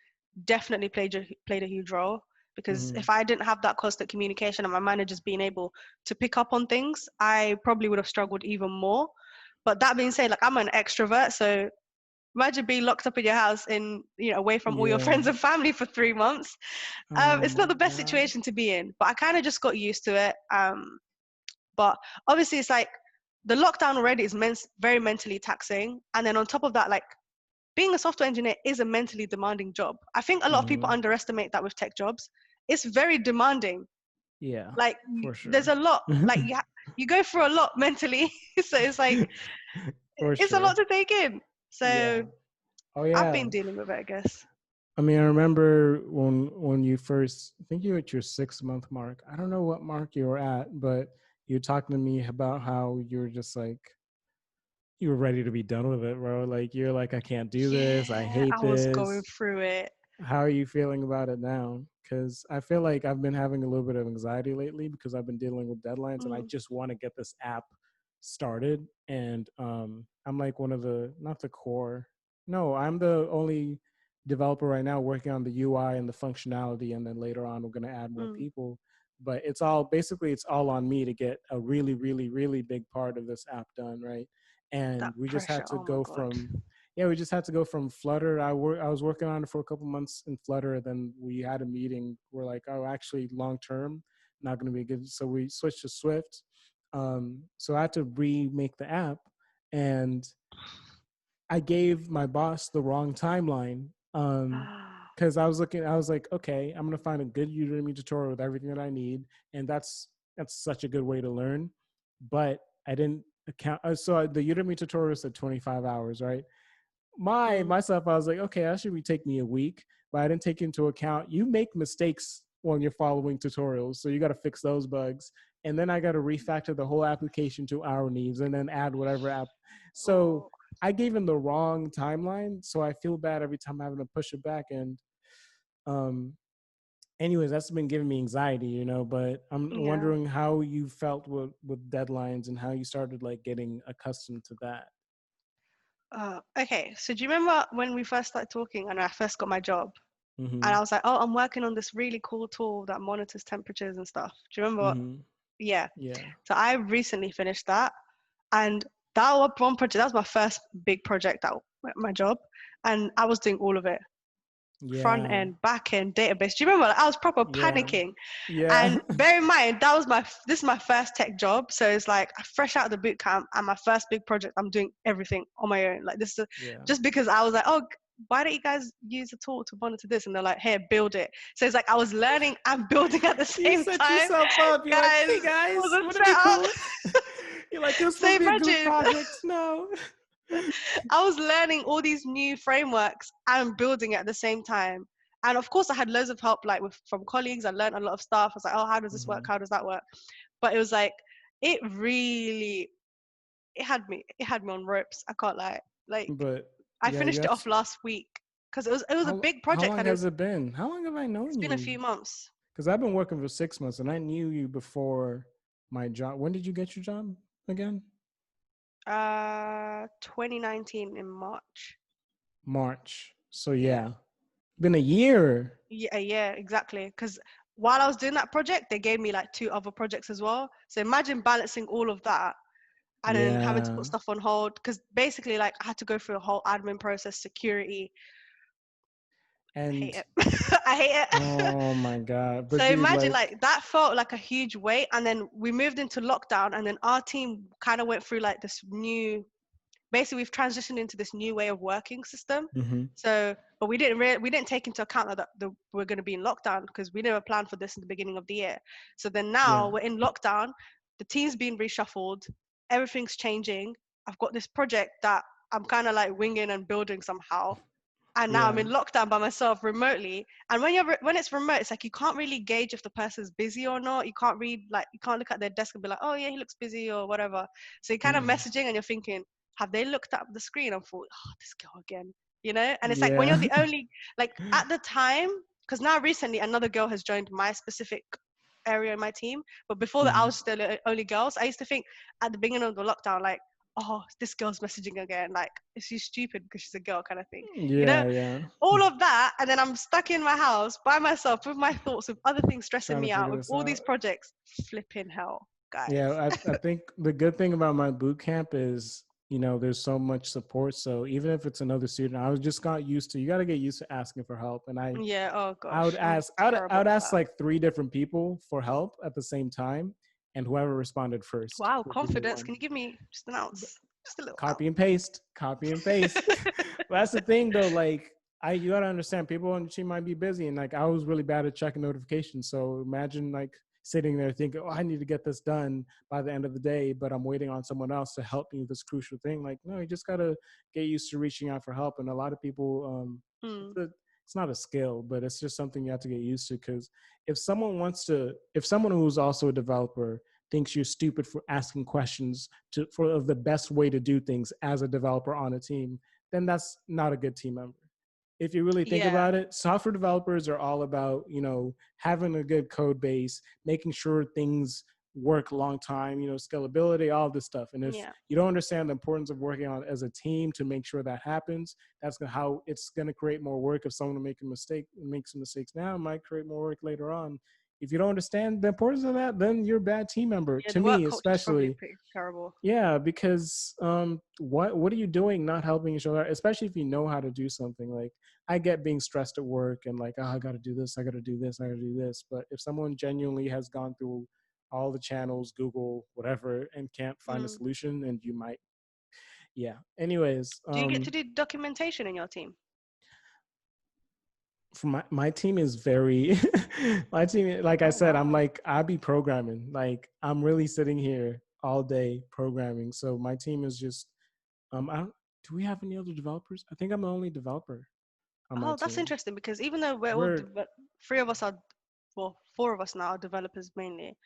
definitely played a huge role. Because Hmm. if I didn't have that constant communication and my managers being able to pick up on things, I probably would have struggled even more. But that being said, like I'm an extrovert, so imagine being locked up in your house in away from all your Yeah. friends and family for 3 months. Oh It's my not the best God. situation to be in, but I kind of just got used to it. But obviously, it's like the lockdown already is very mentally taxing. And then on top of that, like being a software engineer is a mentally demanding job. I think a lot of people Hmm. underestimate that with tech jobs. It's very demanding. Yeah, Like for there's sure. a lot, like you go through a lot mentally. So it's like, For it's a lot sure. to take in. Yeah. So Oh I've yeah. been dealing with it, I guess. I mean, I remember when you first, I think you were at your 6 month mark. I don't know what mark you were at, but you were talking to me about how you were just like you were ready to be done with it, bro. Like you're like, I can't do this. I Yeah, hate I was going this. through it. How are you feeling about it now? Because I feel like I've been having a little bit of anxiety lately because I've been dealing with deadlines and I Mm, just want to get this app started. And I'm like one of the, not the core. No, I'm the only developer right now working on the UI and the functionality. And then later on, we're going to add more mm, people. But it's all basically it's all on me to get a really, really, really big part of this app done, right? that And we just pressure. had to Oh my go God. from yeah, we just had to go from Flutter. I was working on it for a couple months in Flutter. Then we had a meeting. We're like, oh, actually, long term, not going to be good. So we switched to Swift. So I had to remake the app, and I gave my boss the wrong timeline. Because I was looking, I was like, okay, I'm gonna find a good Udemy tutorial with everything that I need, and that's such a good way to learn. But I didn't account. So the Udemy tutorial said 25 hours, right? Mm, Myself, I was like, okay, that should take me a week, but I didn't take into account you make mistakes when you're following tutorials, so you got to fix those bugs, and then I got to refactor the whole application to our needs, and then add whatever app. So oh. I gave him the wrong timeline, so I feel bad every time I'm having to push it back. And um, anyways, that's been giving me anxiety, But I'm Yeah. wondering how you felt with deadlines and how you started like getting accustomed to that. Okay. So do you remember when we first started talking and I first got my job? And Mm-hmm. I was like, oh, I'm working on this really cool tool that monitors temperatures and stuff. Do you remember? Mm-hmm. Yeah. Yeah. So I recently finished that. And that was one project, that was my first big project at my job. And I was doing all of it, front Yeah. end, back end, database. Do you remember? Like, I was proper Yeah. panicking. Yeah. And bear in mind, this is my first tech job. So it's like fresh out of the boot camp and my first big project, I'm doing everything on my own. Like this is Yeah. just because I was like, oh, why don't you guys use a tool to monitor this? And they're like, here, build it. So it's like I was learning and building at the You same set time. yourself up. You're like, Guys, hey it guys, was wouldn't a it be setup. cool? You're like, it was So supposed to be a group imagine project. No. I was learning all these new frameworks and building it at the same time. And of course, I had loads of help, like from colleagues. I learned a lot of stuff. I was like, oh, how does this work? Hmm. How does that work? But it was like, it really, it had me on ropes. I can't lie. Like, But I yeah, you finished it have off to. last week because it was a big How project long and has it been? How long have I it's known been a you? few months. Because I've been working for 6 months, and I knew you before my job. When did you get your job again? 2019 in March. March. So Yeah. yeah, been a year. Yeah, exactly. Because while I was doing that project, they gave me like two other projects as well. So imagine balancing all of that and then having to put Yeah, stuff on hold. Because basically, like, I had to go through a whole admin process, security. I hate and it. I hate it. oh my god, So but dude, imagine like, like that felt like a huge weight. And then we moved into lockdown, and then our team kind of went through like this new, basically we've transitioned into this new way of working system. mm-hmm, So but we didn't take into account that we're going to be in lockdown because we never planned for this in the beginning of the year. So then now yeah, we're in lockdown, the team's being reshuffled, everything's changing. I've got this project that I'm kind of like winging and building somehow, and now I'm yeah, in lockdown by myself remotely. And when it's remote, it's like you can't really gauge if the person's busy or not. You can't read, like, you can't look at their desk and be like, oh yeah, he looks busy or whatever. So you're kind of mm-mm. messaging and you're thinking, have they looked at the screen and thought, oh, this girl again, and it's like when you're Yeah, the only, like, at the time, because now recently another girl has joined my specific area in my team, but before that I hmm, was still the only girl. So I used to think at the beginning of the lockdown, like, oh, this girl's messaging again, like, is she stupid because she's a girl, kind of thing, you know yeah, yeah. all of that. And then I'm stuck in my house by myself with my thoughts, with other things stressing Trying to me out, figure with this all out. these projects. Flipping hell, Yeah, guys. I think the good thing about my boot camp is, there's so much support. So even if it's another student, I was just got used to, you got to get used to asking for help. And Yeah, oh I would gosh, I'm ask, I terrible would at ask that. like three different people for help at the same time, and whoever responded first Wow, would give me confidence. one. Can you give me just an ounce, just a little Copy and ounce? paste, copy and paste. But that's the thing though, like, you gotta understand, people on the team might be busy, and like I was really bad at checking notifications. So imagine like sitting there thinking, oh, I need to get this done by the end of the day, but I'm waiting on someone else to help me with this crucial thing. Like, no, you just gotta get used to reaching out for help. And a lot of people, Hmm. it's not a skill, but it's just something you have to get used to. Because if someone who's also a developer thinks you're stupid for asking questions for the best way to do things as a developer on a team, then that's not a good team member. If you really think Yeah, about it, software developers are all about, having a good code base, making sure things work a long time, scalability, all this stuff. And if yeah, you don't understand the importance of working on as a team to make sure that happens, that's how it's going to create more work. If someone makes some mistakes now, it might create more work later on. If you don't understand the importance of that, then you're a bad team member. yeah. To The work me, culture is probably especially, pretty terrible. yeah, because what are you doing not helping each other, especially if you know how to do something. Like, I get being stressed at work and like, oh, I got to do this, I got to do this, I got to do this. But if someone genuinely has gone through all the channels, Google, whatever, and can't find a Mm. solution, and you might, yeah. Anyways, Do you get to do documentation in your team? for my team is very my team, like I Oh said, I'm wow. like, I be programming, like I'm really sitting here all day programming. So my team is just I don't, do we have any other developers? I think I'm the only developer on my Oh, that's team. interesting because even though we're all We're three of us are, well, four of us now are developers mainly.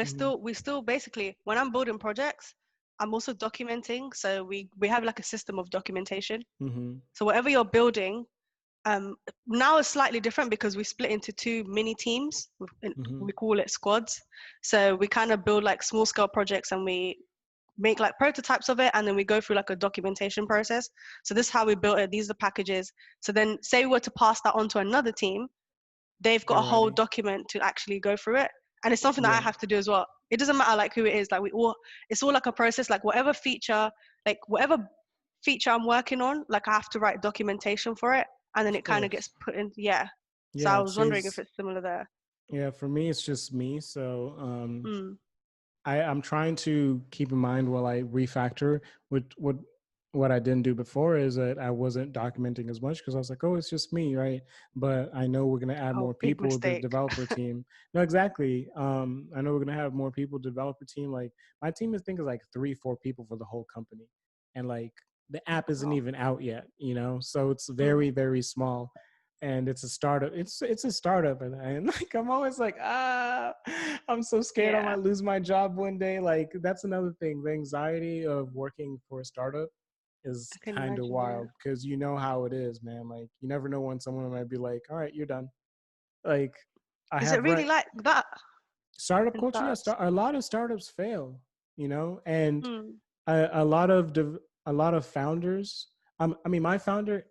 mhm, We still basically, when I'm building projects, I'm also documenting. So we have like a system of documentation. Mm-hmm. So whatever you're building, now it's slightly different because we split into two mini teams. Mm-hmm. We call it squads. So we kind of build like small scale projects and we make like prototypes of it, and then we go through like a documentation process. So this is how we built it. These are the packages. So then say we were to pass that on to another team, they've got a They're whole ready. document to actually go through it. And it's something that I Yeah. have to do as well. It doesn't matter like who it is, like it's all like a process, like whatever feature I'm working on, like I have to write documentation for it, and then Of it kind of course. gets put in. Yeah. So Yeah, I it was wondering if saves. it's similar there. Yeah, for me, it's just me. So Mm. I'm trying to keep in mind while I refactor what I didn't do before is that I wasn't documenting as much because I was like, oh, it's just me, right? But I know we're gonna add Oh, more big people to the mistake. developer team. No, exactly. I know we're gonna have more people to developer team. Like my team is think is like 3, 4 people for the whole company, and like the app isn't Wow. even out yet, you know. So it's Mm. very very small and it's a startup. It's a startup, and like I'm always like, I'm so scared I Yeah, might lose my job one day. Like that's another thing. The anxiety of working for a startup is I can kind of imagine. Yeah. wild because you know how it is, man. Like you never know when someone might be like, all right, you're done. Like I Is it have really rent like that startup in culture. Yeah, startups? a lot of startups fail, you know, and Mm. a lot of a lot of founders. I mean, my founder,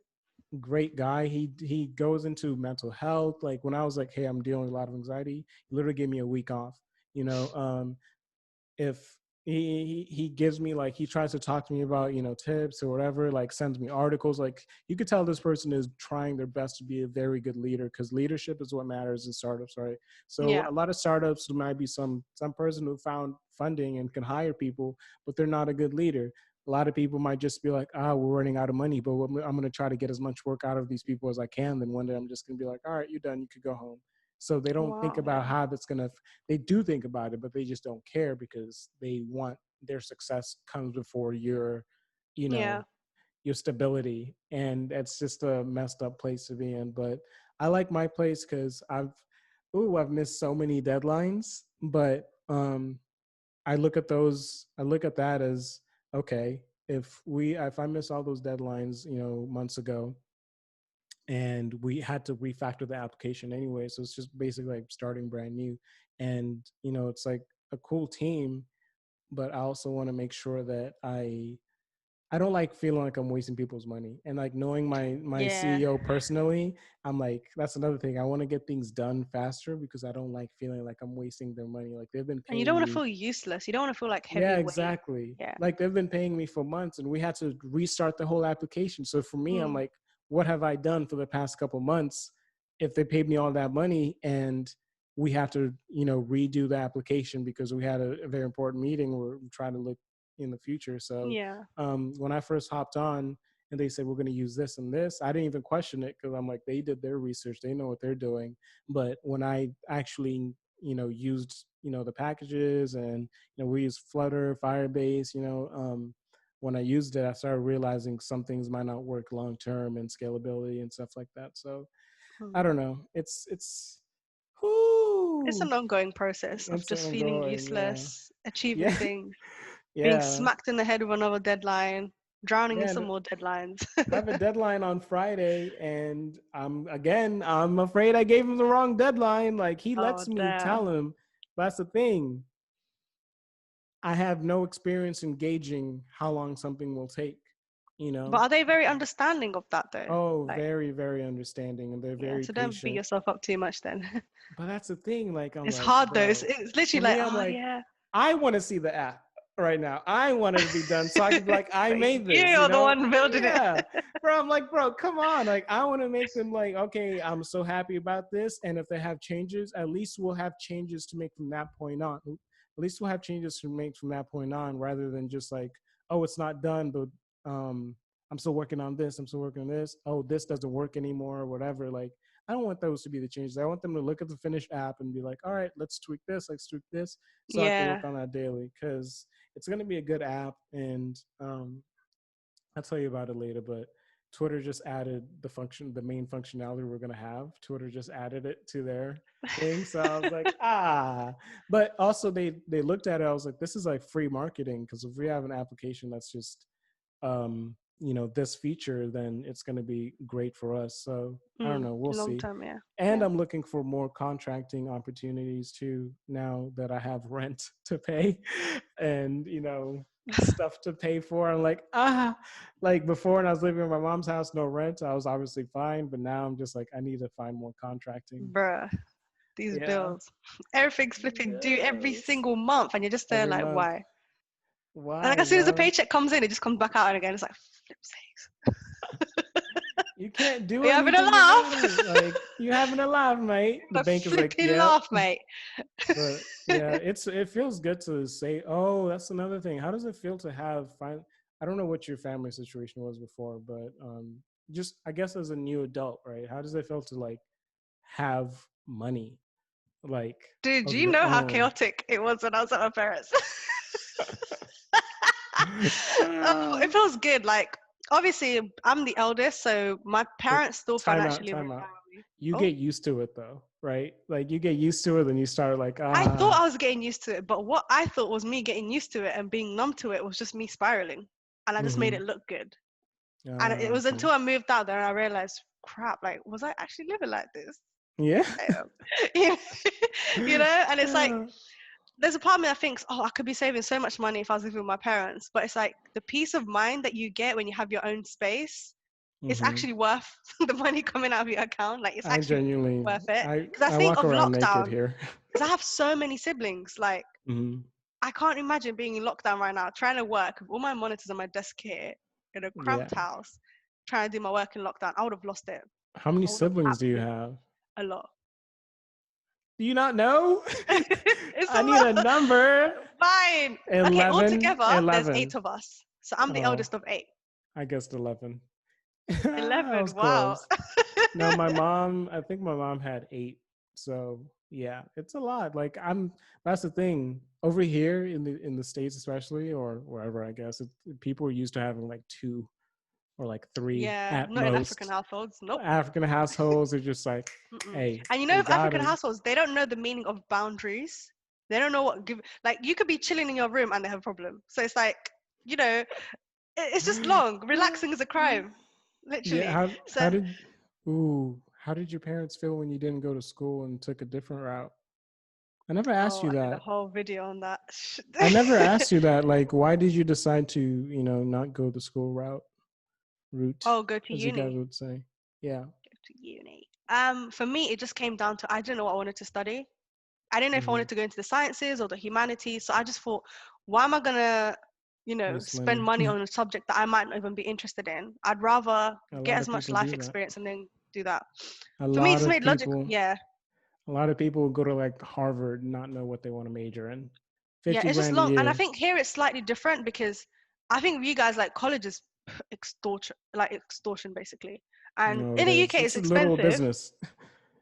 great guy. He goes into mental health. Like when I was like, hey, I'm dealing with a lot of anxiety, he literally gave me a week off. You know, if he gives me like he tries to talk to me about tips or whatever, like sends me articles. Like you could tell this person is trying their best to be a very good leader because leadership is what matters in startups, right? So Yeah. a lot of startups there might be some person who found funding and can hire people, but they're not a good leader. A lot of people might just be like, we're running out of money, but I'm going to try to get as much work out of these people as I can. Then one day I'm just going to be like, all right, you're done, you could go home. So they don't think Wow. about Yeah. how that's going to they do think about it, but they just don't care because they want their success comes before your, you Yeah. know, your stability. And it's just a messed up place to be in. But I like my place because I've missed so many deadlines. But I look at that as okay, if I miss all those deadlines, months ago, and we had to refactor the application anyway, so it's just basically like starting brand new. And it's like a cool team, but I also want to make sure that I don't like feeling like I'm wasting people's money. And like knowing my Yeah. CEO personally, I'm like, that's another thing. I want to get things done faster because I don't like feeling like I'm wasting their money. Like they've been And you don't paying want to me. feel useless. You don't want to feel like Yeah, heavyweight. exactly. Yeah. Like they've been paying me for months and we had to restart the whole application. So for me, I'm Mm. like, what have I done for the past couple months if they paid me all that money and we have to, redo the application because we had a very important meeting. We're trying to look in the future. So Yeah. when I first hopped on and they said, we're going to use this and this, I didn't even question it because I'm like, they did their research. They know what they're doing. But when I actually, used, the packages and we use Flutter, Firebase. When I used it, I started realizing some things might not work long term and scalability and stuff like that. So I Mm. don't know. It's Whoo, an ongoing process of it's just feeling ongoing. Yeah, useless, achieving yeah, things, being yeah, smacked in the head with another deadline, drowning in yeah. some And more deadlines. I have a deadline on Friday, and I'm afraid I gave him the wrong deadline. Like he Oh, lets me damn. tell him. But that's the thing. I have no experience in gauging how long something will take, you But know? are they very understanding of that though? Oh, Like, very, very understanding and they're yeah, very so don't beat patient. yourself up too much then. But that's the thing. Like, I'm It's like, hard though. It's, bro, it's for literally like, me, I'm oh like, yeah. I want to see the app right now. I want it to be done so I can be like, I But made this, you're the one building it. Yeah. Bro, I'm like, bro, come on. Like, I want to make them like, okay, I'm so happy about this. And if they have changes, at least we'll have changes to make from that point on. At least we'll have changes to make from that point on rather than just like, oh, it's not done, but um, I'm still working on this. I'm still working on this. Oh, this doesn't work anymore or whatever. Like, I don't want those to be the changes. I want them to look at the finished app and be like, all right, let's tweak this, let's tweak this, so I can Yeah. work on that daily because it's going to be a good app. And I'll tell you about it later. But Twitter just added the main functionality we're going to have. Twitter just added it to their thing. So I was like, but also they looked at it. I was like, this is like free marketing. Cause if we have an application that's just, this feature, then it's going to be great for us. So I don't know. We'll Long see. term, yeah. And Yeah. I'm looking for more contracting opportunities too, now that I have rent to pay and, stuff to pay for. I'm like, like before when I was living in my mom's house, no rent, I was obviously fine. But now I'm just like, I need to find more contracting. Bruh, these Yeah. bills. Everything's flipping due every Yes. single month, and you're just there Every like, month. why? And like Why, as soon as the bro? paycheck comes in, it just comes back out again. It's like, flip sakes. You can't do Are you having a anything about laugh? it. Like, you having a laugh, mate. The A bank is like, flipping yep. laugh, mate. But yeah, it feels good to say, oh, that's another thing. How does it feel to have I don't know what your family situation was before, but just I guess as a new adult, right? How does it feel to like have money, like Dude, do of you your know how own? chaotic it was when I was at my parents'? It feels good. Like, obviously, I'm the eldest, so my But parents still time out, financially time rely out. on me. You Oh, get used to it though, right? Like you get used to it, and you start like, I thought I was getting used to it, but what I thought was me getting used to it and being numb to it was just me spiraling, and I just made mm-hmm. it look good. And it was Okay. until I moved out there and I realized, crap, like, was I actually living like this? Yeah. Damn. And it's like, there's a part of me that thinks, oh, I could be saving so much money if I was living with my parents. But it's like the peace of mind that you get when you have your own space, it's Mm-hmm. actually worth the money coming out of your account. Like, it's I actually genuinely, worth it. I Because I I think walk of around naked lockdown, here. because I have so many siblings. Like, Mm-hmm. I can't imagine being in lockdown right now, trying to work with all my monitors on my desk here in a Yeah. cramped house, trying to do my work in lockdown. I would have lost it. How many I would have siblings do you absolutely have? a lot. Do you not know? It's a I need a lot. number. Fine. Okay, 11. altogether, there's 11. 8 of us. So I'm the Oh, eldest of 8. I guessed 11. I 11, was wow. close. No, I think my mom had 8. So yeah, it's a lot. Like that's the thing over here in the States, especially, or wherever, I guess people are used to having like 2 or like 3 Yeah, at not in African most. households. Nope. African households are just like, Mm-mm. hey, And we if got African him. households, they don't know the meaning of boundaries. They don't know what give. Like, you could be chilling in your room and they have a problem. So it's like, you know, it's just long. Relaxing is a crime, Yeah, literally. how So, did how did your parents feel when you didn't go to school and took a different route? I never asked oh, you I did a that. whole video on that. I never asked you that. Like, why did you decide to, not go the school route, Oh, go to as you guys uni. would say? Yeah. Go to uni. For me, it just came down to I didn't know what I wanted to study. I didn't know if I Mm-hmm. wanted to go into the sciences or the humanities. So I just thought, why am I gonna, Waste spend money. money on a subject that I might not even be interested in? I'd rather A get lot as of much people life do that. experience and then do that. A For me, it lot just of made logic. people, Yeah, a lot of people go to like Harvard, and not know what they want to major in. yeah. 50 It's just grand a long, and I year. think here it's slightly different because I think you guys like college is extortion basically, and No, in it the UK is. it's It's a literal expensive. business.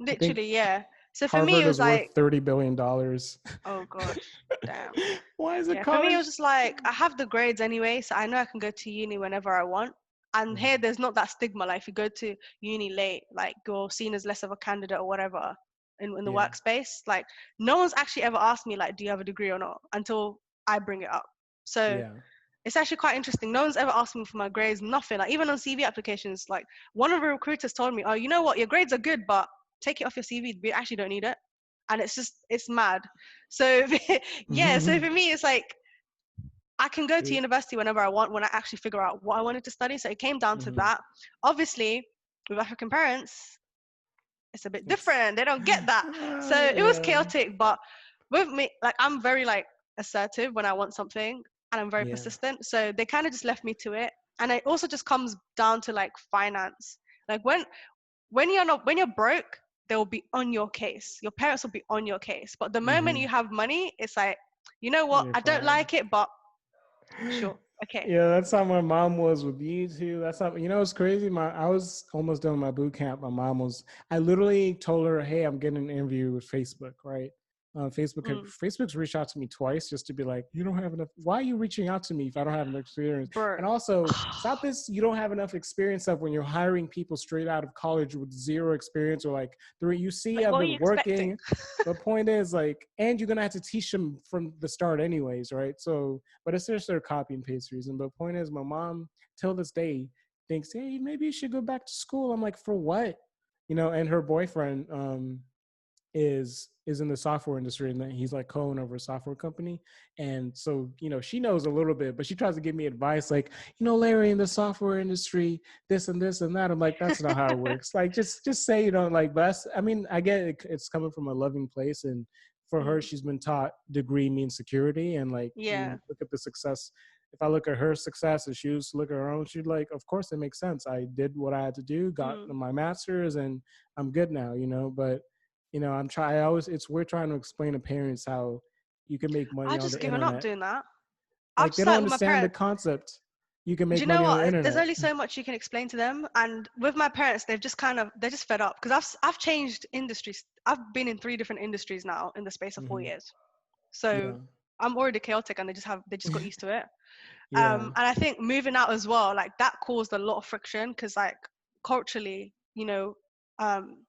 I think Literally, yeah. So for me, it Harvard was is like, worth $30 billion. oh gosh, damn. Why is it Yeah, for me, it college? was just like I have the grades anyway, so I know I can go to uni whenever I want. And here, Mhm. there's not that stigma. Like if you go to uni late, like you're seen as less of a candidate or whatever in the Yeah. workspace. Like no one's actually ever asked me like, do you have a degree or not, until I bring it up. So Yeah. it's actually quite interesting. No one's ever asked me for my grades, nothing. Like even on CV applications, like one of the recruiters told me, "Oh, you know what? Your grades are good, but take it off your CV. We actually don't need it." And it's mad. So yeah. So for me, it's like I can go to It- university whenever I want when I actually figure out what I wanted to study. So it came down to mhm. that. Obviously, with African parents, it's a bit It's different. They don't get that. So it was yeah. chaotic, but with me, like I'm very like assertive when I want something and I'm very Yeah. persistent. So they kind of just left me to it. And it also just comes down to like finance. Like when you're broke, they'll be on your case. Your parents will be on your case. But the moment Hmm. you have money, it's like, you know what? You're I don't fine. like it, but sure. Okay. Yeah, that's how my mom was with you too. That's how it's crazy. I was almost done with my boot camp. My mom was I literally told her, hey, I'm getting an interview with Facebook, right? Mm. Facebook's reached out to me twice just to be like, you don't have enough. Why are you reaching out to me if I don't have enough experience? Bro. And also, it's not this you don't have enough experience of when you're hiring people straight out of college with zero experience or like you see Like, I've what are been you expecting? working. The point is like, and you're gonna have to teach them from the start anyways, right? So, but it's just their copy and paste reason. But the point is, my mom till this day thinks, hey, maybe you should go back to school. I'm like, for what? And her boyfriend is in the software industry, and then he's like co-owner of a software company. And so she knows a little bit, but she tries to give me advice like, Larry, in the software industry, this and this and that. I'm like, that's not how it works. Like, just say like, but I mean, I get it, it's coming from a loving place, and for her, Mm. she's been taught degree means security. And like, Yeah. look at the success. If I look at her success and she was to look at her own, she'd like, of course it makes sense. I did what I had to do, got Mm. my master's, and I'm good now, but we're trying to explain to parents how you can make money I on just the given up internet. doing that. I've Like, they just don't like with my understand the parents. concept. You can Do make you know money on the what? There's internet. only so much you can explain to them, and with my parents, they're just fed up because I've changed industries. I've been in 3 different industries now in the space of 4 years. So Yeah. I'm already chaotic, and they just got used to it. Yeah. And I think moving out as well, like that caused a lot of friction because like culturally, um,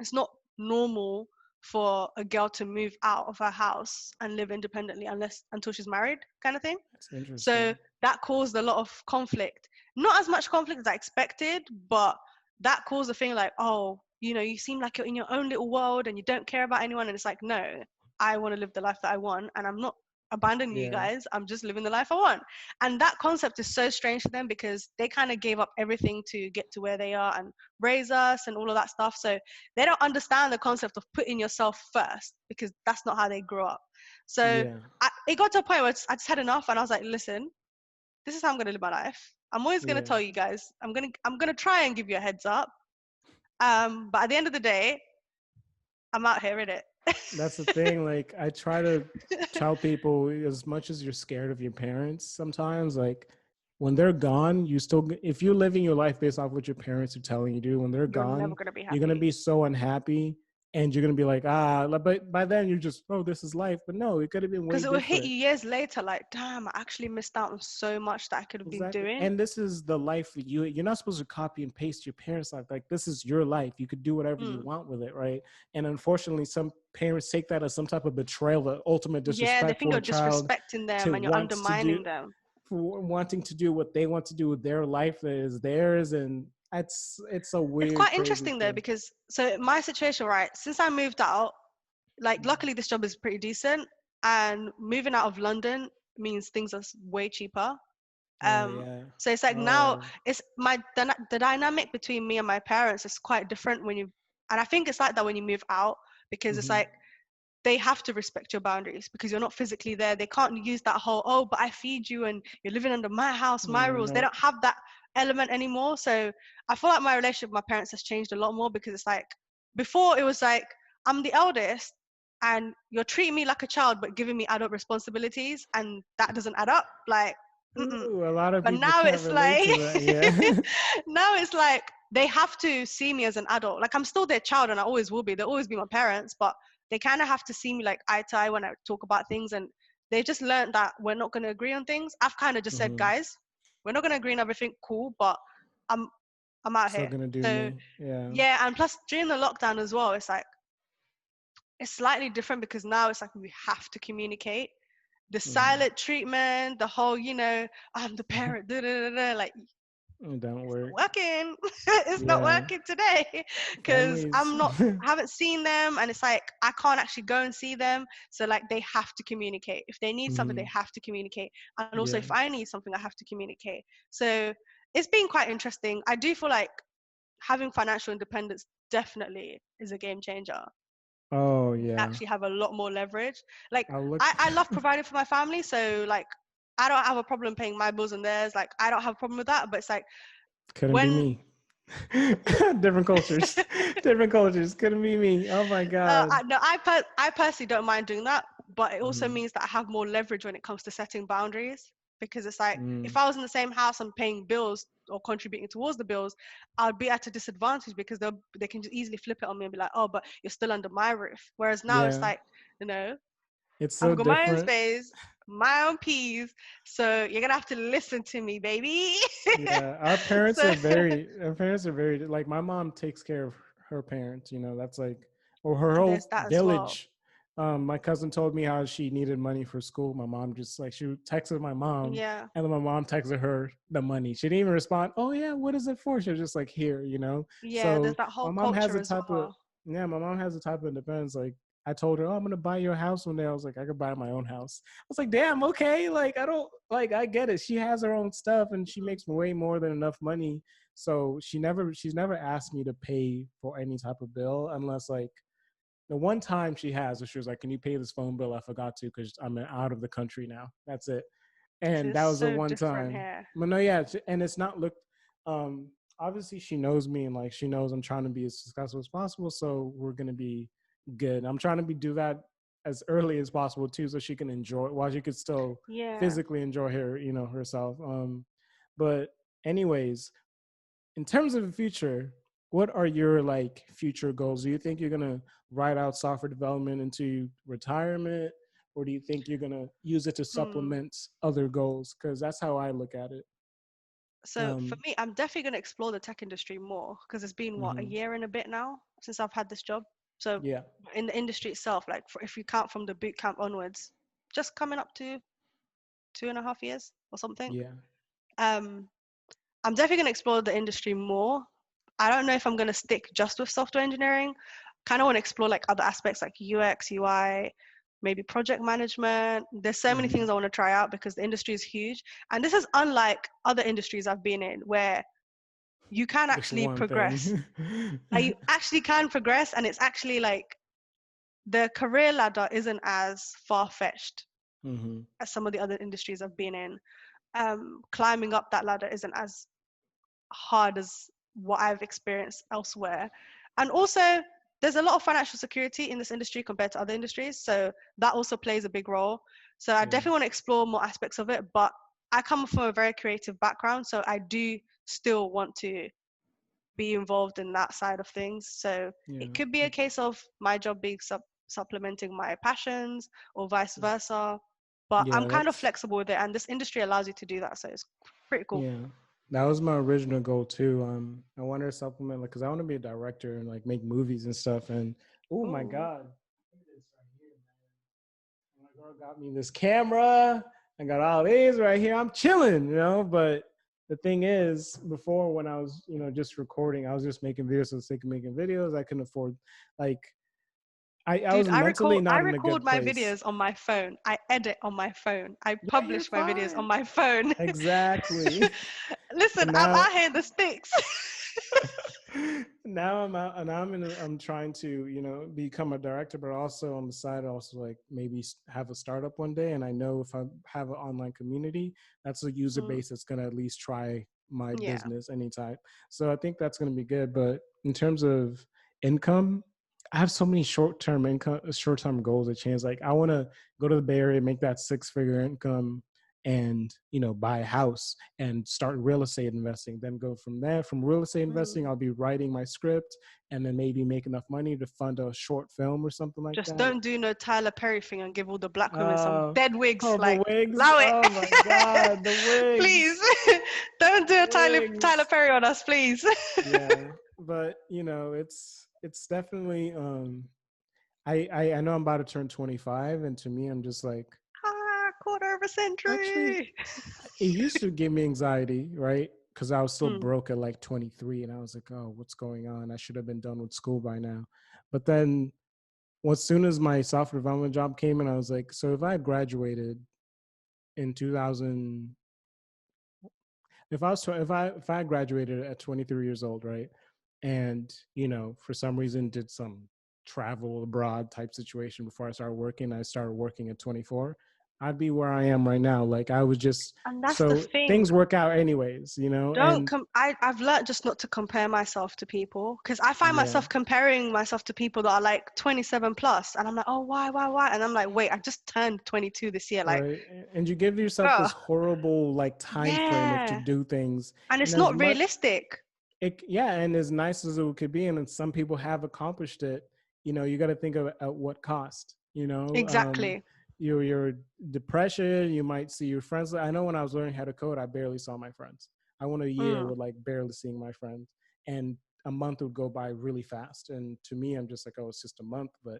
it's not normal for a girl to move out of her house and live independently until she's married, kind of thing. That's So interesting. that caused a lot of conflict. Not as much conflict as I expected, but that caused a thing like, oh, you seem like you're in your own little world and you don't care about anyone. And it's like, no, I want to live the life that I want, and I'm not abandoning you Yeah. guys. I'm just living the life I want. And that concept is so strange to them because they kind of gave up everything to get to where they are and raise us and all of that stuff. So they don't understand the concept of putting yourself first because that's not how they grew up. So Yeah. it got to a point where I just had enough, and I was like, listen, this is how I'm gonna live my life. I'm always gonna Yeah. tell you guys. I'm gonna try and give you a heads up. But at the end of the day, I'm out here in it. That's the thing. Like, I try to tell people, as much as you're scared of your parents sometimes, like, when they're gone, if you're living your life based off what your parents are telling you to do, when they're You're never gone, gonna be you're going to happy. be so unhappy, and you're going to be like, but by then you're just, oh, this is life. But no, it could have been way Because it will hit different. you years later, like, damn, I actually missed out on so much that I could have been Exactly. doing. And this is the life you're not supposed to copy and paste your parents' life. Like, this is your life. You could do whatever you Mm. want with it, right? And unfortunately, some parents take that as some type of betrayal, the ultimate Yeah, they disrespect think for a you're child disrespecting to them and you're wants to do undermining them. for wanting to do what they want to do with their life that is theirs. And it's a It's weird, quite crazy interesting though, thing. because so my situation, right, since I moved out, like luckily this job is pretty decent, and moving out of London means things are way cheaper. Oh yeah. So it's like now Oh. it's the dynamic between me and my parents is quite different and I think it's like that when you move out because it's Hmm. like they have to respect your boundaries because you're not physically there. They can't use that whole, oh, but I feed you and you're living under my house, my rules. They No. don't have that element anymore. So I feel like my relationship with my parents has changed a lot more because it's like before it was like I'm the eldest and you're treating me like a child but giving me adult responsibilities, and that doesn't add up. Like, mm-mm. Ooh, a lot of But people now can't it's relate like to that. Yeah. now it's like they have to see me as an adult. Like I'm still their child and I always will be. They'll always be my parents, but they kind of have to see me like eye to eye when I talk about things. And they just learned that we're not going to agree on things. I've kind of just said, Hmm. guys, we're not going to agree on everything. Cool, but I'm I'm out Still here. gonna do So me. Yeah. yeah, and plus during the lockdown as well, it's like it's slightly different because now it's like we have to communicate. The Hmm. silent treatment, the whole, I'm the parent, da, da, da, da, like It don't it's not work. working. It's not Yeah. working today because Families. I haven't seen them, and it's like I can't actually go and see them. So like they have to communicate. If they need something, they Hmm. have to communicate. And also Yeah. if I need something, I have to communicate. So it's been quite interesting. I do feel like having financial independence definitely is a game changer. Oh You yeah. actually have a lot more leverage. Like I look. I love providing for my family, so like I don't have a problem paying my bills and theirs. Like I don't have a problem with that. But it's like Couldn't be when me. Different cultures. Different cultures. Couldn't be me. Oh my god. no, I personally don't mind doing that, but it also Mhm. means that I have more leverage when it comes to setting boundaries. because it's like if Mm. I was in the same house and paying bills or contributing towards the bills, I'd be at a disadvantage because they can just easily flip it on me and be like, oh, but you're still under my roof. Whereas now it's Yeah, like, you know, it's so I've got my own different. space, my own peas, so you're gonna have to listen to me, baby. Yeah, our parents So are very, our parents are very, like my mom takes care of her parents, you know, that's like, or her there's whole that as well. village. My cousin told me how she needed money for school. My mom just like, she texted my mom Yeah, and then my mom texted her the money. She didn't even respond, oh yeah, what is it for? She was just like, here, you know? yeah, there's So that my whole mom has culture a as type of, well. yeah, my mom has a type of independence. Like I told her, oh, I'm going to buy your house one day. I was like, I could buy my own house. I was like, damn, okay. Like, I don't, like, I get it. She has her own stuff and she makes way more than enough money. So she's never asked me to pay for any type of bill unless like the one time she has, where she was like, can you pay this phone bill? I forgot to because I'm out of the country now. That's it. This And is that was the so one different time. here. But no, yeah. And it's not looked, um, obviously she knows me and like she knows I'm trying to be as successful as possible. So we're going to be good. I'm trying to do that as early as possible too, so she can enjoy while she could still Yeah. physically enjoy her, you know, herself. But anyways, in terms of the future, what are your like future goals? Do you think you're gonna ride out software development into retirement, or do you think you're gonna use it to Hmm. supplement other goals? Because that's how I look at it. So for Um, me, I'm definitely going to explore the tech industry more because it's been what, a mhm. year and a bit now since I've had this job. So Yeah, in the industry itself, like if you count from the boot camp onwards, just coming up to 2.5 years or something. yeah, Um, I'm definitely going to explore the industry more. I don't know if I'm going to stick just with software engineering. Kind of want to explore like other aspects like UX, UI, maybe project management. There's so many hmm things I want to try out because the industry is huge. And this is unlike other industries I've been in where you can just actually one progress. thing. Like you actually can progress and it's actually like the career ladder isn't as far-fetched hmm as some of the other industries I've been in. Climbing up that ladder isn't as hard as what I've experienced elsewhere. And also, there's a lot of financial security in this industry compared to other industries. So that also plays a big role. So I Yeah, definitely want to explore more aspects of it. But I come from a very creative background. So I do still want to be involved in that side of things. So yeah, it could be a case of my job being supplementing my passions or vice versa. But I'm yeah. kind of That's flexible with it. And this industry allows you to do that. So it's pretty cool. yeah. That was my original goal too. I wanted to supplement like because I want to be a director and like make movies and stuff. And oh my Ooh. god, look at this right here, man. My girl got me this camera. I got all these right here. I'm chilling, you know. But the thing is, before when I was, you know, just recording, I was just making videos for the sake of making videos. I couldn't afford, like, I Dude, was mentally I not in a record good my place. videos on my phone. I edit on my phone. I Yeah, you're publish my videos on fine. my phone. Exactly. Listen, And I'm now out here in the sticks. now I'm out and I'm trying to, you know, become a director, but also on the side, also like maybe have a startup one day. And I know if I have an online community, that's a user Mm, base that's going to at least try my yeah. business anytime. So I think that's going to be good. But in terms of income, I have so many short-term income, short-term goals that change. Like I want to go to the Bay Area, make that six-figure income and, you know, buy a house and start real estate investing, then go from there. From real estate investing, Mm. I'll be writing my script and then maybe make enough money to fund a short film or something like Just that. don't do no Tyler Perry thing and give all the black women some uh dead wigs. oh, the Like, wigs, allow oh my it. god, the Please. wigs, Don't do the a Tyler wigs. Perry on us, please. Yeah, but you know, it's definitely I know I'm about to turn 25 and to me I'm just like, Quarter of a actually century. it used to give me anxiety, right? Because I was still Hmm. broke at like 23 and I was like, oh, what's going on? I should have been done with school by now. But then as soon as my software development job came in, I was like, so if I had graduated in 2000, if I graduated at 23 years old, right? And, you know, for some reason did some travel abroad type situation before I started working at 24, I'd be where I am right now. Like I was just, And that's the so thing. things work out anyways, you know? Don't And come. I've learned just not to compare myself to people, because I find yeah, myself comparing myself to people that are like 27 plus, and I'm like, oh, why? And I'm like, wait, I just turned 22 this year. Like, right. And you give yourself girl, this horrible like time frame of to yeah. do things. And And it's as not much realistic. yeah, and as nice as it could be, and some people have accomplished it, you know, you got to think of at what cost, you know. Exactly. Your depression, you might see your friends. I know when I was learning how to code, I barely saw my friends. I went a year Mm. with like barely seeing my friends, and a month would go by really fast. And to me, I'm just like, oh, it's just a month, but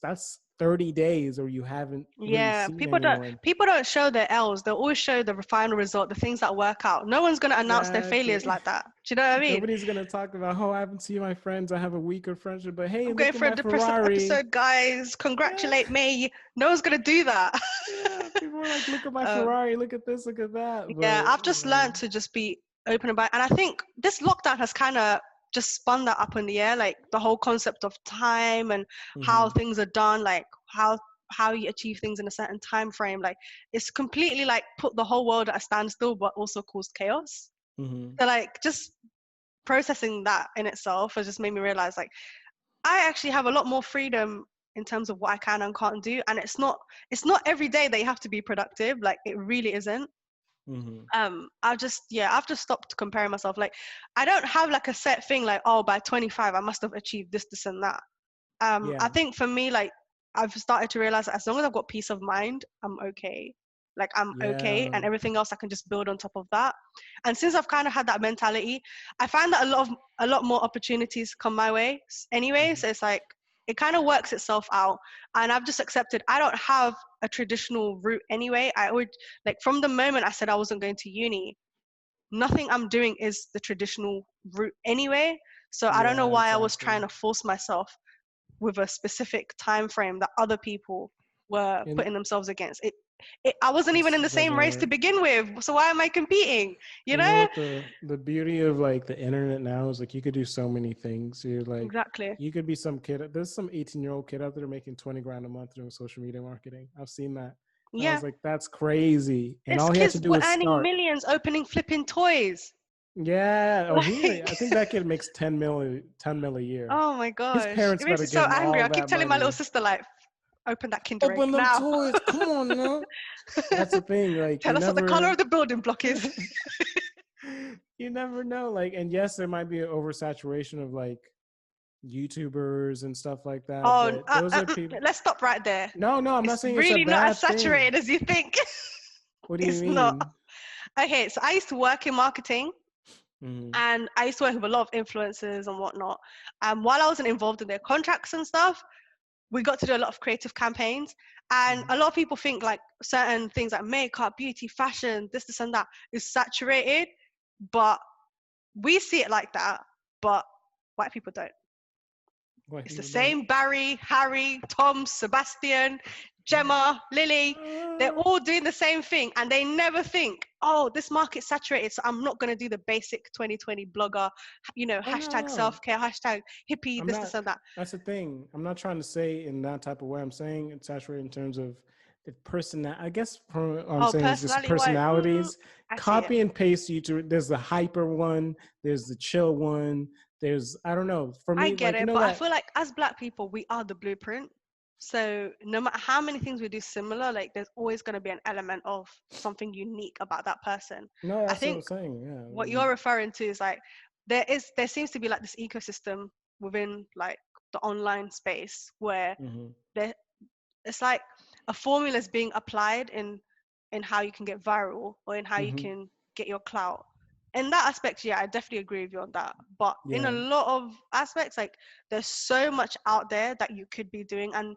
that's 30 days, or you haven't really Yeah, seen anyone. people don't show their L's. They'll always show the final result, the things that work out. No one's gonna announce their failures Exactly. like that. Do you know what I mean? Nobody's gonna talk about, oh, I haven't seen my friends. I have a weaker friendship, but hey, I'm going look at for a my depressive Ferrari. episode, guys. Yeah, Congratulate me. No one's gonna do that. yeah. People are like, look at my um, Ferrari. Look at this. Look at that. yeah, But I've just learned to just be open about it. And I think this lockdown has kind of just spun that up in the air, like the whole concept of time and how mm-hmm, things are done, like how you achieve things in a certain time frame. Like it's completely like put the whole world at a standstill, but also caused chaos. mm-hmm. So like just processing that in itself has just made me realize like I actually have a lot more freedom in terms of what I can and can't do. And it's not every day that you have to be productive. Like it really isn't. Mm-hmm. I've just stopped comparing myself. Like I don't have like a set thing like, oh, by 25 I must have achieved this and that. I Yeah, think for me, like I've started to realize that as long as I've got peace of mind, I'm okay. Like I'm okay, yeah. and everything else I can just build on top of that. And since I've kind of had that mentality, I find that a lot more opportunities come my way anyway. Mm-hmm, So it's like it kind of works itself out, and I've just accepted I don't have a traditional route anyway. I would like from the moment I said I wasn't going to uni, nothing I'm doing is the traditional route anyway. So I don't know yeah, why I was exactly. trying to force myself with a specific time frame that other people were And putting themselves against. I wasn't even this in the same doesn't race to work. begin with, so why am I competing? You You know know? what the beauty of like the internet now is, like you could do so many things. You're like, Exactly. you could be some kid. There's some 18-year-old kid out there making 20 grand a month doing social media marketing. I've seen that. And I Yeah. was like, that's crazy. And There's all he had to kids do were was earning start. millions opening flipping toys. Yeah. Oh, I Like, think that kid makes 10 mil a year. oh my His gosh. It parents makes better me so give him angry. all I keep that telling my little money. sister, like, open that Kinder Egg Open them now. toys. Come on now. That's the thing. Like Tell us what the color of the building block is. you never know. Like, and yes, there might be an oversaturation of like YouTubers and stuff like that, Oh, but those are people. let's stop right there. No, no, I'm not It's saying it's a really not as bad thing. saturated as you think. What do you It's not. mean? Okay, so I used to work in marketing, Mm-hmm. and I used to work with a lot of influencers and whatnot. While I wasn't involved in their contracts and stuff, we got to do a lot of creative campaigns. And a lot of people think like certain things like makeup, beauty, fashion, this and that is saturated, but we see it like that, but white people don't. White It's the people don't. same Barry, Harry, Tom, Sebastian, Gemma, Lily. They're all doing the same thing, and they never think, oh, this market's saturated, so I'm not going to do the basic 2020 blogger, Oh no, hashtag no. self-care, hashtag hippie, I'm this not. and that. That's the thing. I'm not trying to say in that type of way. I'm saying it's saturated in terms of the person. I guess from what I'm Oh, saying is just personality wise, personalities. I see it. Copy and paste you to. There's the hyper one. There's the chill one. There's I don't know. For I me, get like you it, know but I that. feel like as Black people, we are the blueprint. So no matter how many things we do similar, like there's always going to be an element of something unique about that person. No, I that's what I'm think saying. Yeah. what you're referring to is like there seems to be like this ecosystem within like the online space where Mm-hmm. there it's like a formula is being applied in how you can get viral or in how you Mm-hmm. can get your clout. In that aspect, yeah, I definitely agree with you on that. But in a Yeah. lot of aspects, like there's so much out there that you could be doing, and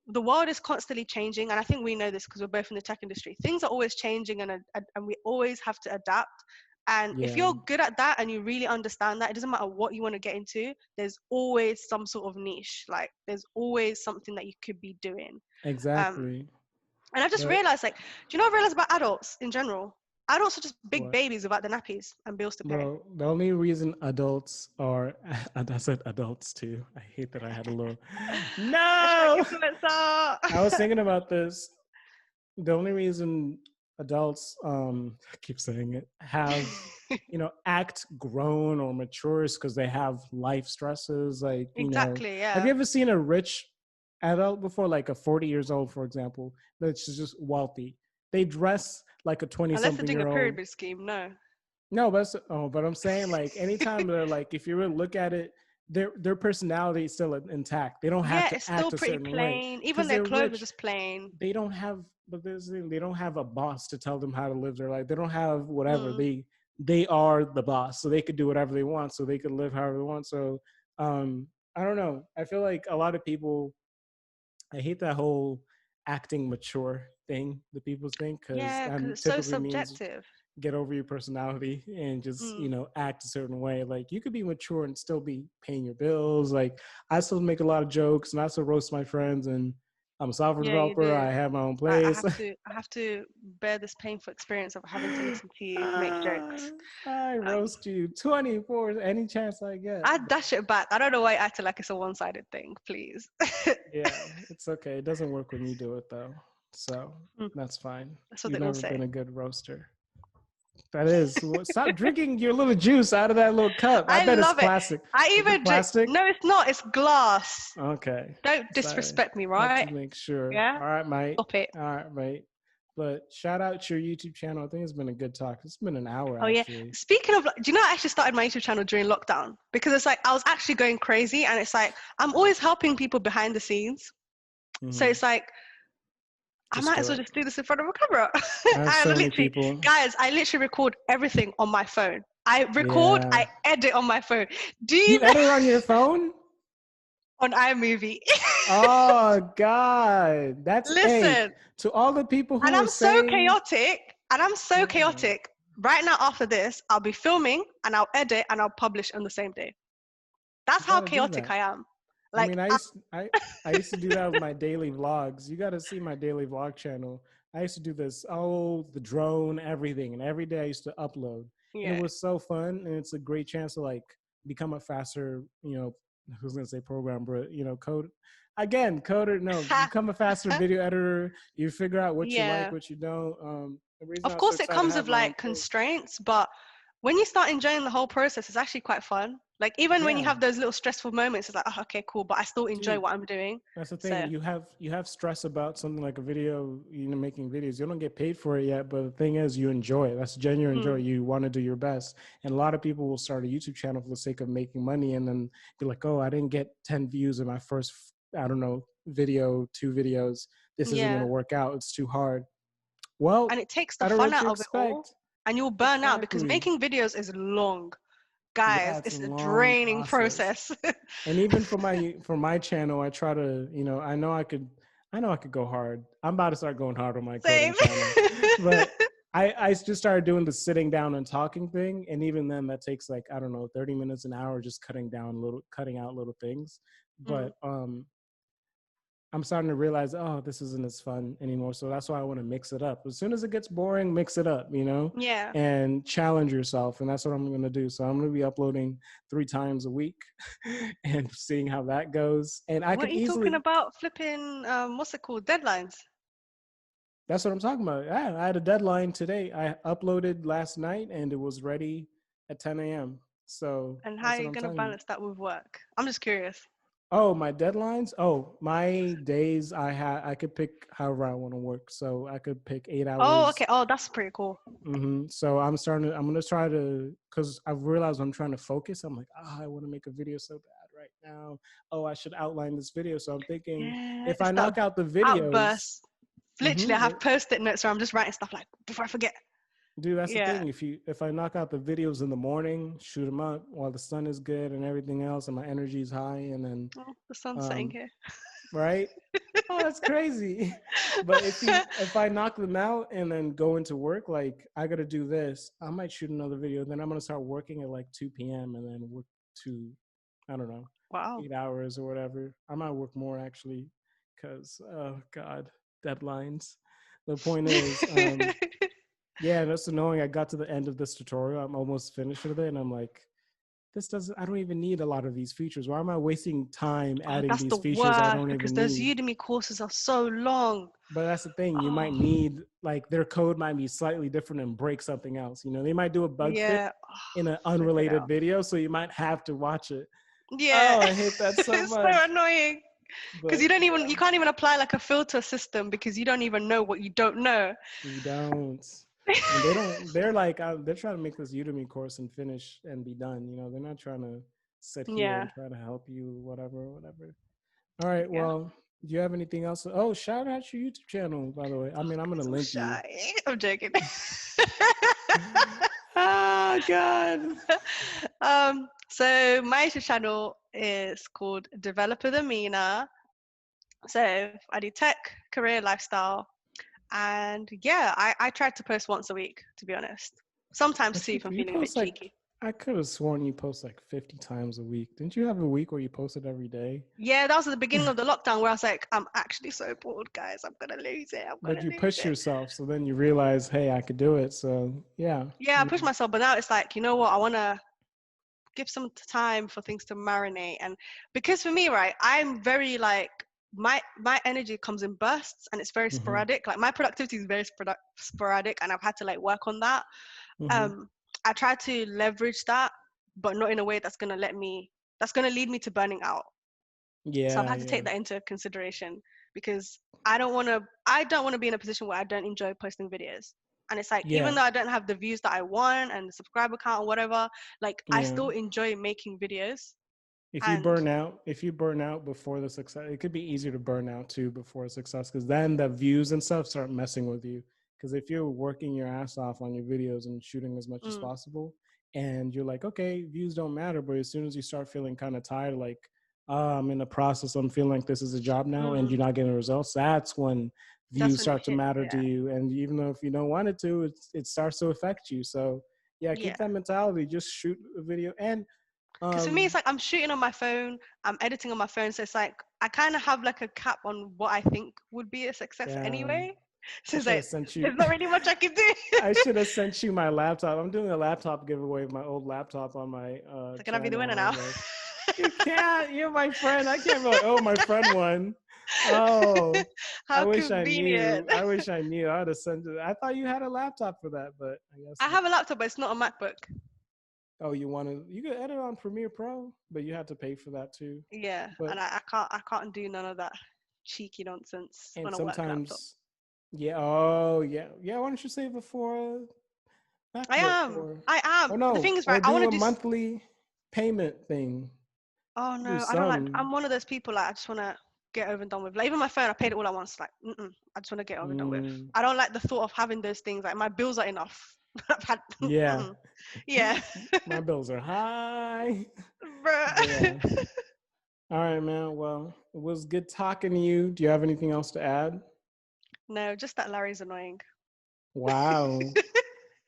the world is constantly changing. And I think we know this because we're both in the tech industry. Things are always changing, and we always have to adapt. And if Yeah. you're good at that and you really understand that, it doesn't matter what you want to get into, there's always some sort of niche. Like there's always something that you could be doing. Um, Exactly. and I just But realized, like, do you know what I realized about adults in general? Adults are just big what? babies without the nappies and bills to pay. Bro, the only reason adults are, and I said adults too. I hate that I had a little. Hashtag No! influencer. I was thinking about this. the only reason adults, I keep saying it, have, act grown or mature is because they have life stresses. Like, Exactly, have you yeah. ever seen a rich adult before, like a 40 years old, for example, that's just wealthy? They dress like a 20 Unless they're something doing a year old. pyramid scheme, no. No, but I'm saying, like, anytime they're like, if you really look at it, their personality is still intact. They don't have Yeah, to it's still act a pretty certain way plain. Even because their they're clothes are rich. just plain. They don't have, but there's the thing, they don't have a boss to tell them how to live their life. They don't have whatever. Mm. They are the boss, so they could do whatever they want, so they could live however they want. So I don't know. I feel like a lot of people, I hate that whole acting mature thing that people think, because Yeah, because that it's so typically means subjective. get over your personality and just Mm. act a certain way. Like, you could be mature and still be paying your bills. Like, I still make a lot of jokes and I still roast my friends, and I'm a software Yeah, you developer. do. I have my own I place. have to bear this painful experience of having to listen to you make Ah, jokes. I Um, roast you 24 any chance I get. I dash it back. I don't know why you acting like it's a one-sided thing, please. Yeah, it's okay. It doesn't work when you do it though, so Mm, that's fine. that's what You've they all never been say. a good roaster. That is. Stop drinking your little juice out of that little cup. I I bet it's love it. plastic. I Is it even drink. plastic? No, it's not. It's glass. Okay. Don't Sorry. disrespect me, Had right? to make sure. Yeah. All right, mate. Stop it. All right, mate. But shout out to your YouTube channel. I think it's been a good talk. It's been an hour Oh yeah. actually. Speaking of, do you know I actually started my YouTube channel during lockdown because it's like I was actually going crazy, and it's like I'm always helping people behind the scenes. So Mm-hmm. it's like I Just might as do well it. just do this in front of a camera. I have And so many literally, people. guys, I literally record everything on my phone. I record, Yeah. I edit on my phone. Do You you know edit on your phone? on iMovie? Oh God. That's A. Listen, To all the people and who are I'm so saying, chaotic, and I'm so yeah. chaotic. Right now, after this, I'll be filming and I'll edit and I'll publish on the same day. That's You how gotta do chaotic that. I am. I Like, mean, I used to do that with my daily vlogs. You got to see my daily vlog channel. I used to do this, the drone, everything, and every day I used to upload, and it yeah. was so fun. And it's a great chance to like become a faster, who's gonna say programmer, but code. Again, coder. No, become a faster video editor. You figure out what you like, Yeah. what you don't. The reason I Of was so course, it excited to comes have with my own like place. constraints, but when you start enjoying the whole process, it's actually quite fun. Like, even when you Yeah, have those little stressful moments, it's like, oh, okay, cool, but I still enjoy dude. what I'm doing. That's the thing. So, You have stress about something like a video, making videos. You don't get paid for it yet, but the thing is, you enjoy it. That's genuine joy. mm, You want to do your best. And a lot of people will start a YouTube channel for the sake of making money, and then be like, "Oh, I didn't get 10 views in my first, I don't know, video, 2 videos. This isn't going to yeah. work out. It's too hard." Well, And it takes the I don't know fun what out you of it all, expect. and you'll burn out because Exactly. making videos is long. Yeah, Guys, it's a it's a long draining process. process. And even for my channel, I try to, I know I could go hard. I'm about to start going hard on my coding Same. channel, but I just started doing the sitting down and talking thing, and even then that takes like, I don't know, 30 minutes, an hour, just cutting out little things. Mm, But I'm starting to realize, oh, this isn't as fun anymore. So that's why I want to mix it up. As soon as it gets boring, mix it up, yeah. and challenge yourself. And that's what I'm going to do. So I'm going to be uploading 3 times a week and seeing how that goes. And I What could are you talking easily, about? Flipping, what's it called? Deadlines. that's what I'm talking about. Yeah, I had a deadline today. I uploaded last night and it was ready at 10 a.m. So And how are that's what you I'm going to telling you. balance that with work? I'm just curious. Oh, my deadlines. Oh, my days. I could pick however I want to work. So I could pick eight Oh, hours. okay. Oh, that's pretty cool. So I'm gonna try to, because I've realized I'm trying to focus. I'm like, I want to make a video so bad right now. Oh, I should outline this video. So I'm thinking, Yeah, if I it's that knock out the videos, outburst. Literally, I yeah, have post-it notes where I'm just writing stuff like before I forget. dude, that's the Yeah. thing. If I knock out the videos in the morning, shoot them up while the sun is good and everything else, and my energy is high, and then, Oh, the sun's setting um, here. right? Oh, that's crazy. But if I knock them out and then go into work, like, I gotta do this, I might shoot another video. Then I'm gonna start working at like 2 p.m. and then work to, I don't know, Wow. 8 hours or whatever. I might work more actually, because, oh God, deadlines. The point is, yeah, that's annoying. I got to the end of this tutorial. I'm almost finished with it, and I'm like, I don't even need a lot of these features. Why am I wasting time Oh, adding that's the these features I worst don't because even those need? Udemy courses are so long. But that's the thing. You might Oh, need, like, their code might be slightly different and break something else. You know, they might do a bug fix yeah. in Oh, an flipping unrelated out. video, so you might have to watch it. Yeah. Oh, I hate that so It's so much. annoying because But you can't even apply like a filter system because you don't even know what you don't know. you don't. And they don't. They're like, they're trying to make this Udemy course and finish and be done. You know, they're not trying to sit here Yeah. and try to help you, whatever, whatever. All right. Yeah. Well, do you have anything else? Oh, shout out your YouTube channel, by the way. I mean, I'm gonna I'm link you. shy. I'm joking. Ah, God. So my YouTube channel is called Developer the Mina. So I do tech, career, lifestyle, and yeah, I try to post once a week, to be honest. Sometimes But two if I'm you feeling a bit post like, cheeky. I could have sworn you post like 50 times a week. Didn't you have a week where you posted every day? Yeah, that was at the beginning of the lockdown where I was like, I'm actually so bored, guys. I'm gonna lose it. I'm But gonna you lose push it. yourself, so then you realize, hey, I could do it. So yeah. Yeah, I pushed myself, but now it's like, you know what? I wanna give some time for things to marinate. And because for me, right, I'm very like my energy comes in bursts and it's very Mm-hmm. sporadic. Like my productivity is very sporadic, and I've had to like work on that. Mm-hmm. um I try to leverage that, but not in a way that's gonna lead me to burning out. So I've Yeah, had to yeah, take that into consideration because I don't want to be in a position where I don't enjoy posting videos. And it's like, even yeah, though I don't have the views that I want and the subscriber count or whatever, like I yeah. still enjoy making videos. If you And burn out, before the success, it could be easier to burn out too before success, because then the views and stuff start messing with you. Because if you're working your ass off on your videos and shooting as much as mm, possible, and you're like, okay, views don't matter, but as soon as you start feeling kind of tired, like, I'm in the process, I'm feeling like this is a job now, and you're mm, not getting results, that's when that's views when it start to hits. matter to Yeah. you. And even though if you don't want it to, it starts to affect you. So yeah, Yeah. keep that mentality. Just shoot a video. And Because for me, it's um like I'm shooting on my phone, I'm editing on my phone. So it's like I kind of have like a cap on what I think would be a success Damn. anyway. So I it's should like, have sent you. there's not really much I can do. I should have sent you my laptop. I'm doing a laptop giveaway of my old laptop on my So can I be the channel. winner I was now? like, you can't. You're my friend. I can't be like, oh, my friend won. Oh, I How wish I convenient. knew. I wish I knew. I would have sent it. I thought you had a laptop for that, but I guess I not. have a laptop, but it's not a MacBook. Oh, you want to? You could edit on Premiere Pro, but you have to pay for that too. Yeah, But and I can't do none of that cheeky nonsense and on a work laptop. sometimes, yeah. Oh, yeah, yeah. Why don't you save it for I MacBook, am. or I am. or But the no, thing is, right, or I want do to a do. monthly payment thing. Oh Do no, I don't like. some. I'm one of those people like I just want to get over and done with. Like even my phone, I paid it all at once. Like, I just want to get over and done with. Mm, I don't like the thought of having those things. Like my bills are enough. I've had. yeah, Yeah, my bills are high. But yeah. bruh. All right, man. Well, it was good talking to you. Do you have anything else to add? No, just that Larry's annoying. Wow.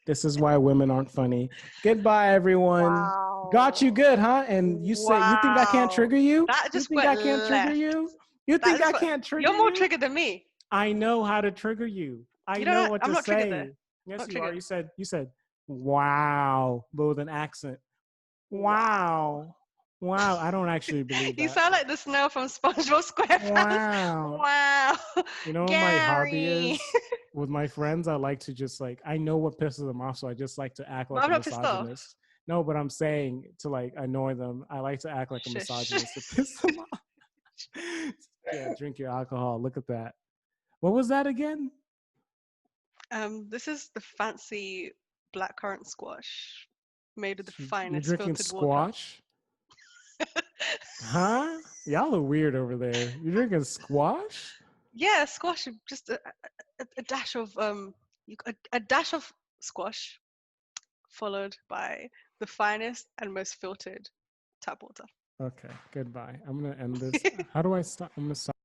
This is why women aren't funny. Goodbye, everyone. Got you Wow. good, huh? And you think I can't Wow. trigger you? That You just think went I can't trigger left. you? You That think just I went. can't trigger You're more you? triggered than me. I know how to trigger you. I You know don't. what I'm to not triggered though. say. Yes, Not you are. triggered. You said wow, but with an accent. Wow. Wow. Wow. I don't actually believe You that. sound like the snow from SpongeBob SquarePants. Wow. Wow. You know what my hobby Gary. is? With my friends, I like to just like, I know what pisses them off, so I just like to act But like I'm a not pissed off. misogynist. No, but I'm saying to like annoy them, I like to act like a Shush. misogynist to piss them off. Yeah, drink your alcohol. Look at that. What was that again? This is the fancy blackcurrant squash made with the You're finest drinking filtered water. squash? Huh? Y'all are weird over there. You're drinking squash? Yeah, squash. Just a dash of a dash of squash, followed by the finest and most filtered tap water. Okay, goodbye. I'm gonna end this. How do I stop? I'm gonna stop.